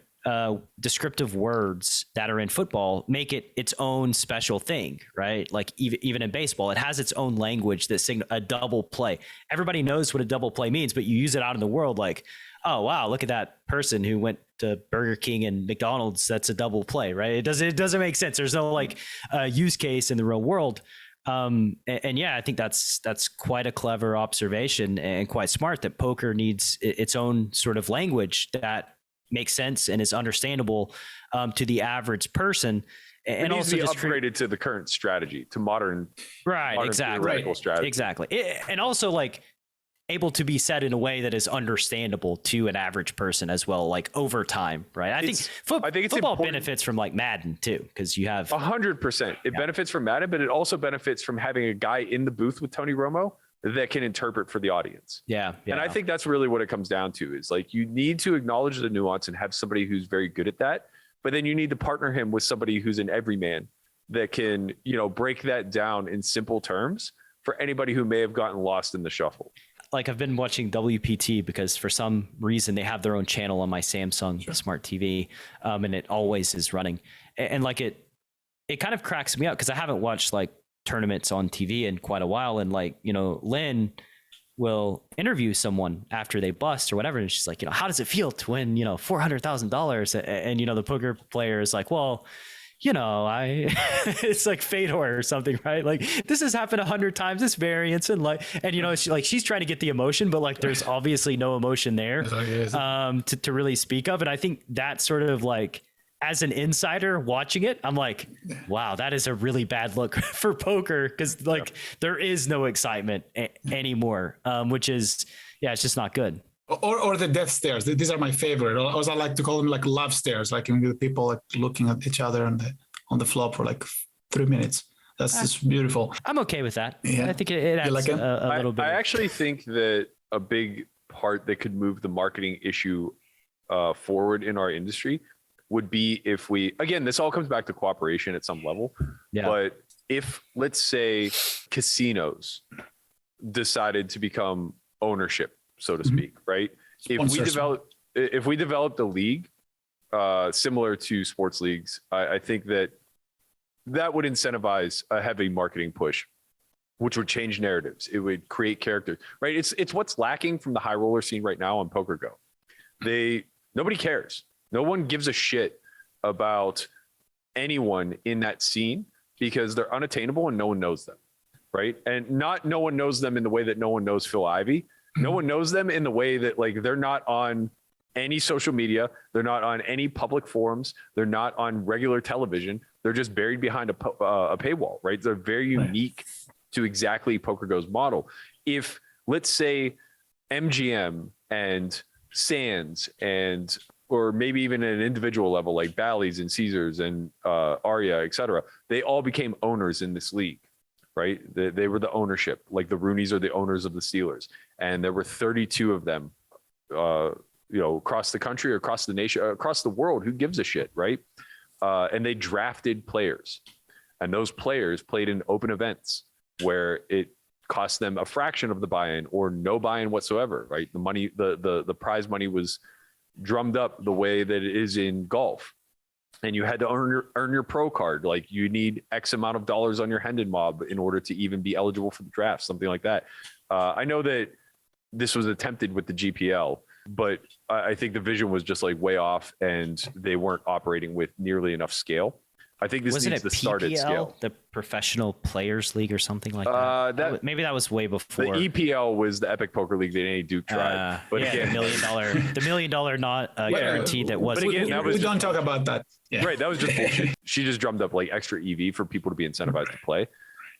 descriptive words that are in football make it its own special thing, right? Like even in baseball, it has its own language that a double play. Everybody knows what a double play means, but you use it out in the world like, oh wow, look at that person who went to Burger King and McDonald's. That's a double play, right? It doesn't make sense. There's no like use case in the real world. And yeah, I think that's quite a clever observation and quite smart that poker needs its own sort of language that makes sense and is understandable to the average person. And also just upgraded to the current strategy, to modern theoretical strategy. Exactly. And also like able to be said in a way that is understandable to an average person as well, like over time, right? I think football benefits from like Madden too, because you have 100%. It benefits from Madden, but it also benefits from having a guy in the booth with Tony Romo that can interpret for the audience. Yeah. And I think that's really what it comes down to, is like, you need to acknowledge the nuance and have somebody who's very good at that, but then you need to partner him with somebody who's an everyman that can, you know, break that down in simple terms for anybody who may have gotten lost in the shuffle. Like, I've been watching WPT because for some reason they have their own channel on my Samsung smart TV, and it always is running. And like it kind of cracks me up because I haven't watched like tournaments on TV in quite a while. And like, you know, Lynn will interview someone after they bust or whatever, and she's like, you know, how does it feel to win, you know, $400,000? And you know, the poker player is like, well, you know, it's like Fedor or something, right? Like, this has happened 100 times, this variance, and like, and you know, she's trying to get the emotion, but like, there's obviously no emotion there to really speak of. And I think that sort of like, as an insider watching it, I'm like, wow, that is a really bad look for poker, because like there is no excitement anymore, which is, yeah, it's just not good. Or the death stares. These are my favorite. Or as I like to call them, like love stares, like the people like looking at each other on the flop for like 3 minutes. That's just beautiful. I'm okay with that. Yeah. I think it adds like it? a little bit. I actually think that a big part that could move the marketing issue forward in our industry would be if we, again, this all comes back to cooperation at some level. Yeah. But if, let's say, casinos decided to become ownership, so to speak, right? If we developed a league similar to sports leagues, I think that would incentivize a heavy marketing push, which would change narratives. It would create characters, right? It's what's lacking from the high roller scene right now on Poker Go. Nobody cares. No one gives a shit about anyone in that scene because they're unattainable and no one knows them, right? And no one knows them in the way that no one knows Phil Ivey. No one knows them in the way that like they're not on any social media. They're not on any public forums. They're not on regular television. They're just buried behind a paywall, right? They're very unique to exactly Poker Go's model. If, let's say, MGM and Sands and, or maybe even at an individual level like Bally's and Caesars and Aria, et cetera, they all became owners in this league. Right? They were the ownership, like the Rooneys are the owners of the Steelers. And there were 32 of them, you know, across the country, across the nation, across the world. Who gives a shit, right? And they drafted players. And those players played in open events where it cost them a fraction of the buy-in or no buy-in whatsoever, right? The money, the prize money was drummed up the way that it is in golf. And you had to earn your pro card. Like you need X amount of dollars on your Hendon mob in order to even be eligible for the draft, something like that. I know that this was attempted with the GPL, but I think the vision was just like way off, and they weren't operating with nearly enough scale. I think this Wasn't needs it to start at PPL, scale. the Professional Players League or something like that? Maybe that was way before. The EPL was the Epic Poker League that any Duke tried. But yeah, again, the $1 million not guaranteed that was. But again, we don't talk about that. Yeah. Right, that was just bullshit. She just drummed up like extra EV for people to be incentivized to play.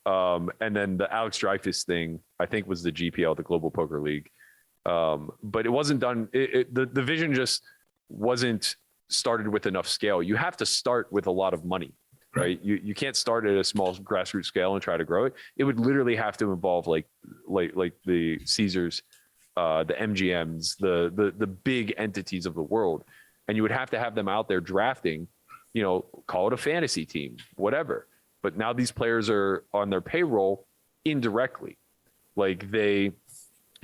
And then the Alex Dreyfus thing, I think, was the GPL, the Global Poker League. But it wasn't done. The vision just wasn't started with enough scale. You have to start with a lot of money, right? You can't start at a small grassroots scale and try to grow it. It would literally have to involve like the Caesars, the MGMs, the big entities of the world, and you would have to have them out there drafting, call it a fantasy team, whatever. But now these players are on their payroll indirectly, like they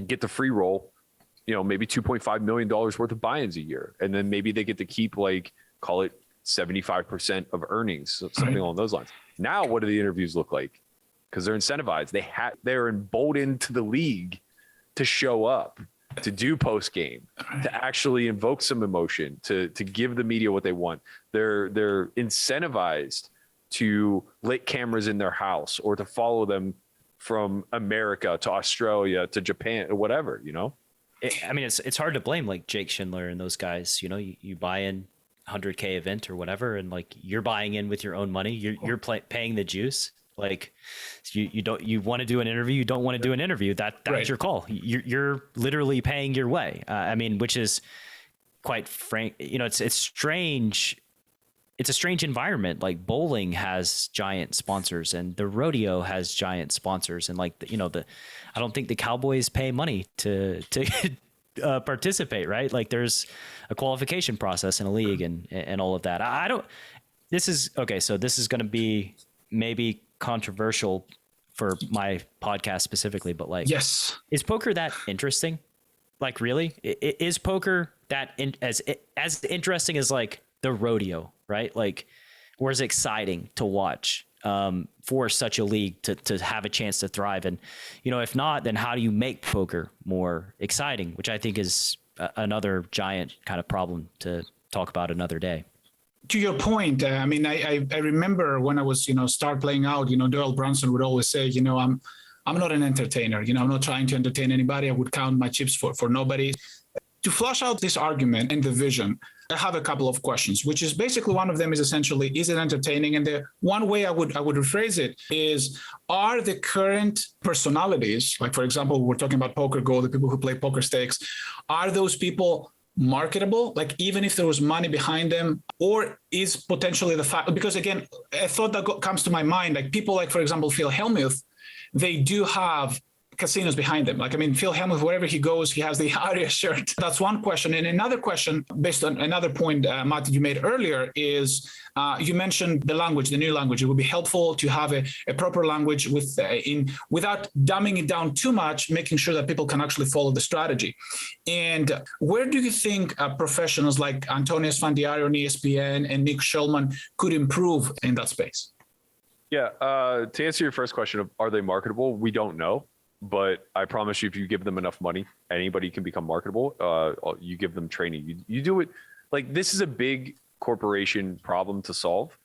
get the free roll, maybe $2.5 million worth of buy-ins a year. And then maybe they get to keep call it 75% of earnings, something along those lines. Now, what do the interviews look like? Because they're incentivized. They're emboldened to the league to show up, to do post game, to actually invoke some emotion, to give the media what they want. They're incentivized to lit cameras in their house or to follow them from America to Australia to Japan or whatever, it's hard to blame like Jake Schindler and those guys. You buy in 100K event or whatever, and like you're buying in with your own money. You're paying the juice. Like you want to do an interview, you don't want to do an interview. That's right. Your call. You're literally paying your way. Which is quite frank. It's strange. It's a strange environment. Like bowling has giant sponsors and the rodeo has giant sponsors. And I don't think the Cowboys pay money to participate, right? Like there's a qualification process in a league and all of that. This is going to be maybe controversial for my podcast specifically, but yes, is poker that interesting? Like really? Is poker that as interesting as like the rodeo, right? Like, or is it exciting to watch for such a league to have a chance to thrive? And, if not, then how do you make poker more exciting, which I think is another giant kind of problem to talk about another day. To your point, I remember when I was, start playing out, Doyle Brunson would always say, I'm not an entertainer, I'm not trying to entertain anybody. I would count my chips for nobody. To flush out this argument and the vision, I have a couple of questions, which is basically one of them is essentially, is it entertaining? And the one way I would rephrase it is, are the current personalities, like for example, we're talking about Poker Go, the people who play Poker Stakes, are those people marketable? Like even if there was money behind them, or is potentially the fact, because again, a thought that comes to my mind, like people like, for example, Phil Hellmuth, they do have casinos behind them. Phil Hellmuth, wherever he goes, he has the Aria shirt. That's one question. And another question, based on another point, Matt, you made earlier, is you mentioned the language, the new language. It would be helpful to have a proper language without dumbing it down too much, making sure that people can actually follow the strategy. And where do you think professionals like Antonio Sfandiari on ESPN and Nick Schulman could improve in that space? Yeah, to answer your first question of are they marketable, we don't know. But I promise you, if you give them enough money, anybody can become marketable. You give them training. You do it. Like, this is a big corporation problem to solve.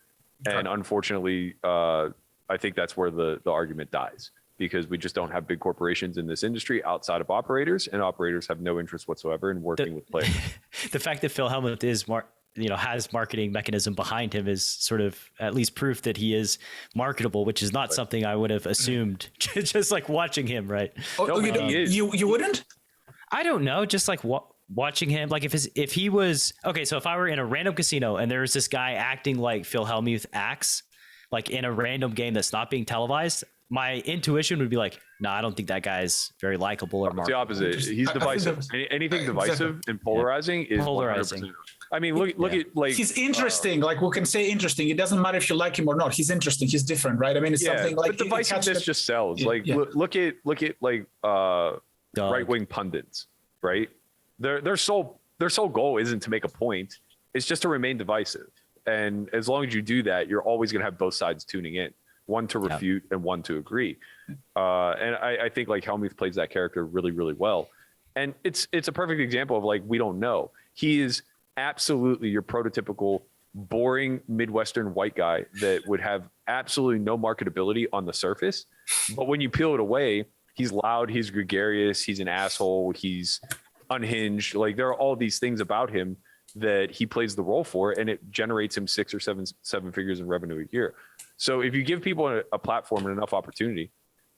And unfortunately, I think that's where the argument dies, because we just don't have big corporations in this industry outside of operators, and operators have no interest whatsoever in working with players. The fact that Phil Hellmuth has marketing mechanism behind him is sort of at least proof that he is marketable, which is not something I would have assumed just like watching him. Right. You wouldn't? I don't know. Just like watching him, like if he was, okay. So if I were in a random casino and there's this guy acting like Phil Hellmuth acts, like in a random game that's not being televised, my intuition would be like, no, I don't think that guy's very likable or marketable. It's the opposite. He's divisive. Anything divisive and polarizing is polarizing. 100%. I mean, look at like, he's interesting. Like we can say interesting. It doesn't matter if you like him or not. He's interesting. He's different, right? I mean, it's something like but divisiveness just sells. Look at like right wing pundits, right? Their sole goal isn't to make a point. It's just to remain divisive. And as long as you do that, you're always going to have both sides tuning in, one to refute and one to agree. And I think like Hellmuth plays that character really, really well. And it's a perfect example of like, we don't know. He is absolutely your prototypical boring Midwestern white guy that would have absolutely no marketability on the surface. But when you peel it away, he's loud, he's gregarious, he's an asshole, he's unhinged. Like there are all these things about him that he plays the role for, and it generates him 6 or 7 figures in revenue a year. So if you give people a platform and enough opportunity,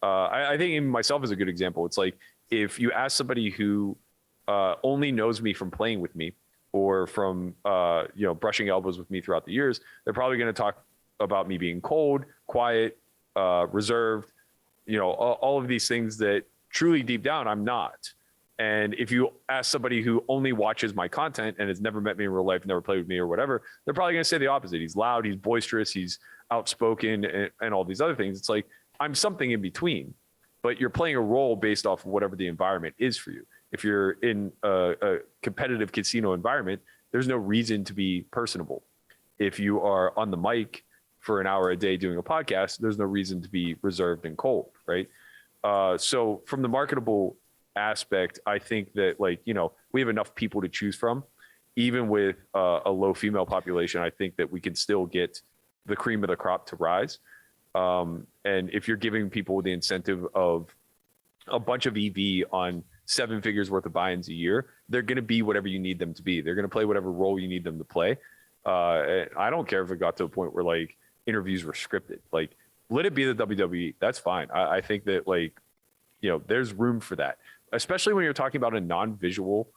I think even myself is a good example. It's like if you ask somebody who only knows me from playing with me or from brushing elbows with me throughout the years, they're probably going to talk about me being cold, quiet, reserved, all of these things that truly deep down I'm not. And if you ask somebody who only watches my content and has never met me in real life, never played with me or whatever, they're probably going to say the opposite. He's loud, he's boisterous, he's outspoken, and all these other things. It's like, I'm something in between, but you're playing a role based off of whatever the environment is for you. If you're in a competitive casino environment, there's no reason to be personable. If you are on the mic for an hour a day doing a podcast, there's no reason to be reserved and cold, right? So from the marketable aspect, I think that we have enough people to choose from. Even with a low female population, I think that we can still get the cream of the crop to rise. And if you're giving people the incentive of a bunch of EV on 7 figures worth of buy-ins a year, they're going to be whatever you need them to be. They're going to play whatever role you need them to play. I don't care if it got to a point where like interviews were scripted. Like, let it be the WWE. That's fine. I think that there's room for that, especially when you're talking about a non-visual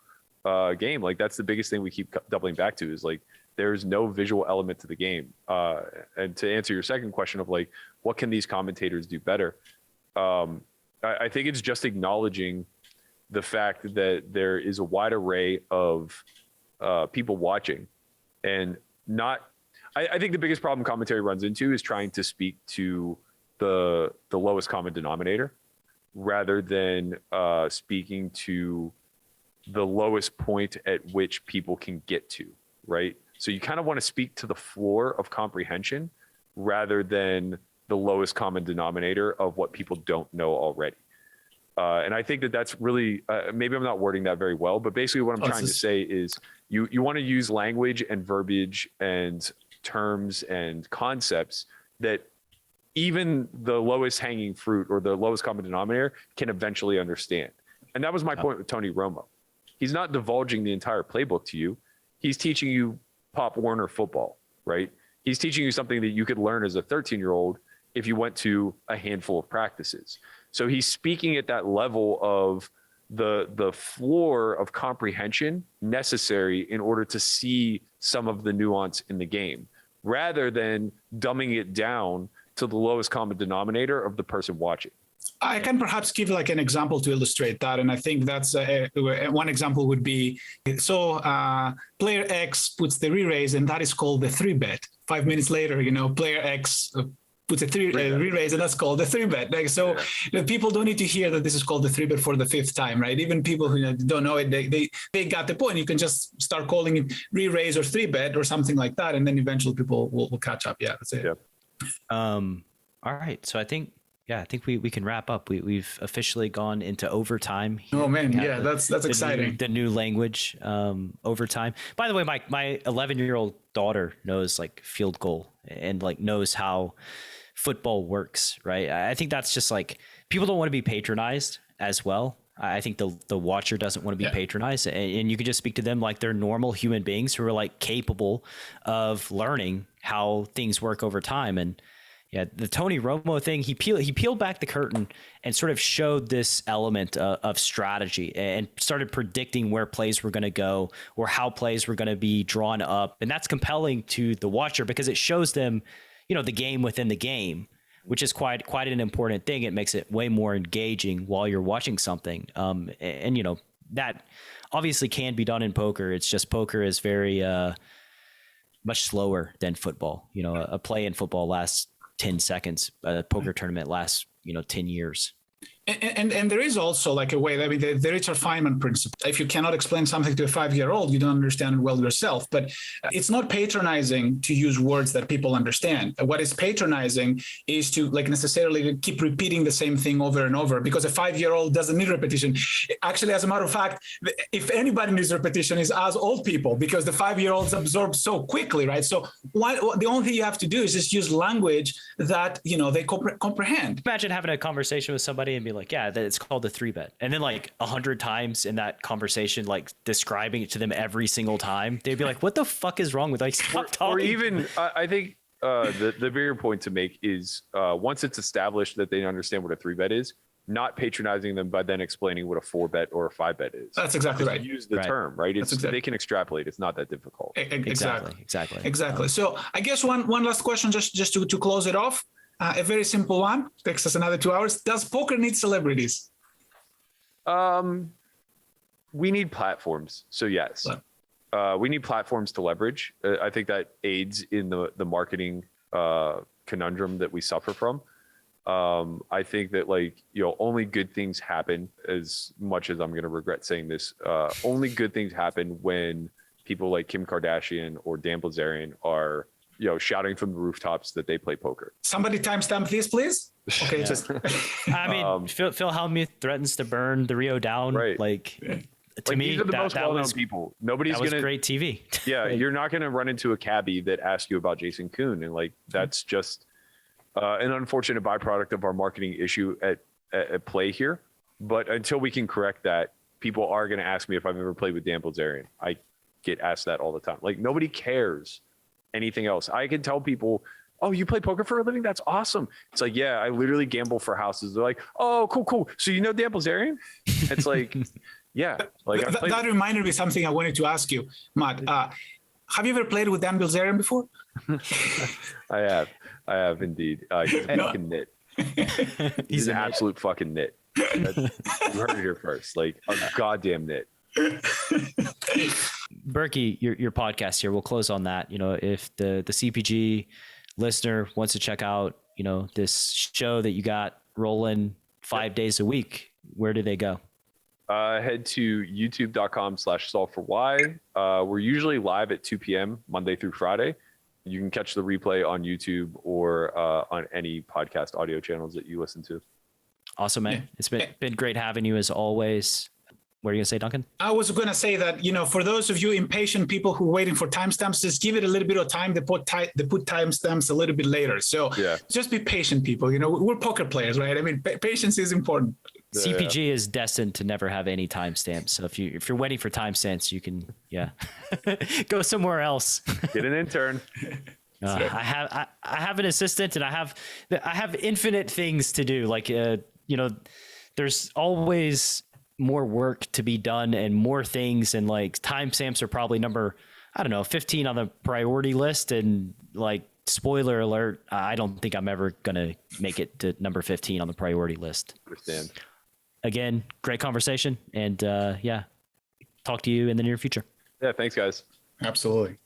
game. Like that's the biggest thing we keep doubling back to is like, there's no visual element to the game. And to answer your second question of like, what can these commentators do better? I think it's just acknowledging the fact that there is a wide array of people watching, and I think the biggest problem commentary runs into is trying to speak to the lowest common denominator rather than speaking to the lowest point at which people can get to, right? So you kind of want to speak to the floor of comprehension rather than the lowest common denominator of what people don't know already. And I think that that's really, maybe I'm not wording that very well, but basically what I'm trying to say is you want to use language and verbiage and terms and concepts that even the lowest hanging fruit or the lowest common denominator can eventually understand. And that was my point with Tony Romo. He's not divulging the entire playbook to you. He's teaching you Pop Warner football, right? He's teaching you something that you could learn as a 13-year-old if you went to a handful of practices. So he's speaking at that level of the floor of comprehension necessary in order to see some of the nuance in the game, rather than dumbing it down to the lowest common denominator of the person watching. I can perhaps give like an example to illustrate that. And I think that's one example would be, player X puts the re-raise and that is called the 3-bet. 5 minutes later, player X puts a re-raise and that's called the 3-bet. Like, so people don't need to hear that this is called the 3-bet for the 5th time, right? Even people who don't know it, they got the point. You can just start calling it re-raise or 3-bet or something like that. And then eventually people will catch up. Yeah, that's it. Yep. All right. So I think we can wrap up. We've officially gone into overtime. Oh man, yeah, that's exciting. The new language, overtime. By the way, my 11-year-old daughter knows like field goal and like knows how football works, right? I think that's just like people don't want to be patronized as well. I think the watcher doesn't want to be patronized, and you can just speak to them like they're normal human beings who are like capable of learning how things work over time. And yeah, the Tony Romo thing, he peeled back the curtain and sort of showed this element of strategy and started predicting where plays were going to go or how plays were going to be drawn up. And that's compelling to the watcher because it shows them, the game within the game, which is quite an important thing. It makes it way more engaging while you're watching something. And that obviously can be done in poker. It's just poker is very much slower than football. A play in football lasts 10 seconds. A poker tournament lasts, 10 years. And there is also like a way, I mean, the Richard Feynman principle. If you cannot explain something to a 5-year-old, you don't understand it well yourself. But it's not patronizing to use words that people understand. What is patronizing is to like necessarily keep repeating the same thing over and over, because a 5-year-old doesn't need repetition. Actually, as a matter of fact, if anybody needs repetition, is us old people, because the 5-year-olds absorb so quickly, right? So the only thing you have to do is just use language that, they comprehend. Imagine having a conversation with somebody and be like, yeah, that it's called a 3-bet. And then like 100 times in that conversation, like describing it to them every single time, they'd be like, what the fuck is wrong with like, stop talking. Or even, I think the bigger point to make is once it's established that they understand what a 3-bet is, not patronizing them by then explaining what a 4-bet or a 5-bet is. That's exactly just right. Use the term, right? They can extrapolate. It's not that difficult. Exactly. So I guess one last question, just to close it off. A very simple one, takes us another 2 hours. Does poker need celebrities? We need platforms. So yes, we need platforms to leverage. I think that aids in the marketing conundrum that we suffer from. I think that only good things happen, as much as I'm going to regret saying this, only good things happen when people like Kim Kardashian or Dan Bilzerian are shouting from the rooftops that they play poker. Somebody timestamp this, please. Okay, just. I mean, Phil Hellmuth threatens to burn the Rio down. Right. To me, these are the most well-known people. Nobody's was gonna. Great TV. Yeah, you're not gonna run into a cabbie that asks you about Jason Kuhn, and that's just an unfortunate byproduct of our marketing issue at play here. But until we can correct that, people are gonna ask me if I've ever played with Dan Bilzerian. I get asked that all the time. Nobody cares anything else. I can tell people, oh, you play poker for a living? That's awesome. It's like, yeah, I literally gamble for houses. They're like, oh, cool. So you know Dan Bilzerian? It's like, yeah. That reminded me something I wanted to ask you, Matt. Have you ever played with Dan Bilzerian before? I have indeed. He's a fucking nit. He's an absolute fucking nit. You heard it here first. A goddamn nit. Berkey, your podcast here, we'll close on that. If the CPG listener wants to check out, this show that you got rolling 5 days a week, where do they go? Head to youtube.com/solve4why. We're usually live at 2 p.m. Monday through Friday. You can catch the replay on YouTube or on any podcast audio channels that you listen to. Awesome, man. Yeah. It's been great having you as always. What are you going to say, Duncan? I was going to say that, for those of you impatient people who are waiting for timestamps, just give it a little bit of time. They put timestamps a little bit later. So just be patient, people. We're poker players, right? I mean, patience is important. CPG is destined to never have any timestamps. So if you're waiting for timestamps, you can, go somewhere else. Get an intern. I have an assistant, and I have infinite things to do. There's always more work to be done and more things, and timestamps are probably number 15 on the priority list, and spoiler alert, I don't think I'm ever gonna make it to number 15 on the priority list. Understand. Again, great conversation, and talk to you in the near future. Yeah, thanks guys. Absolutely.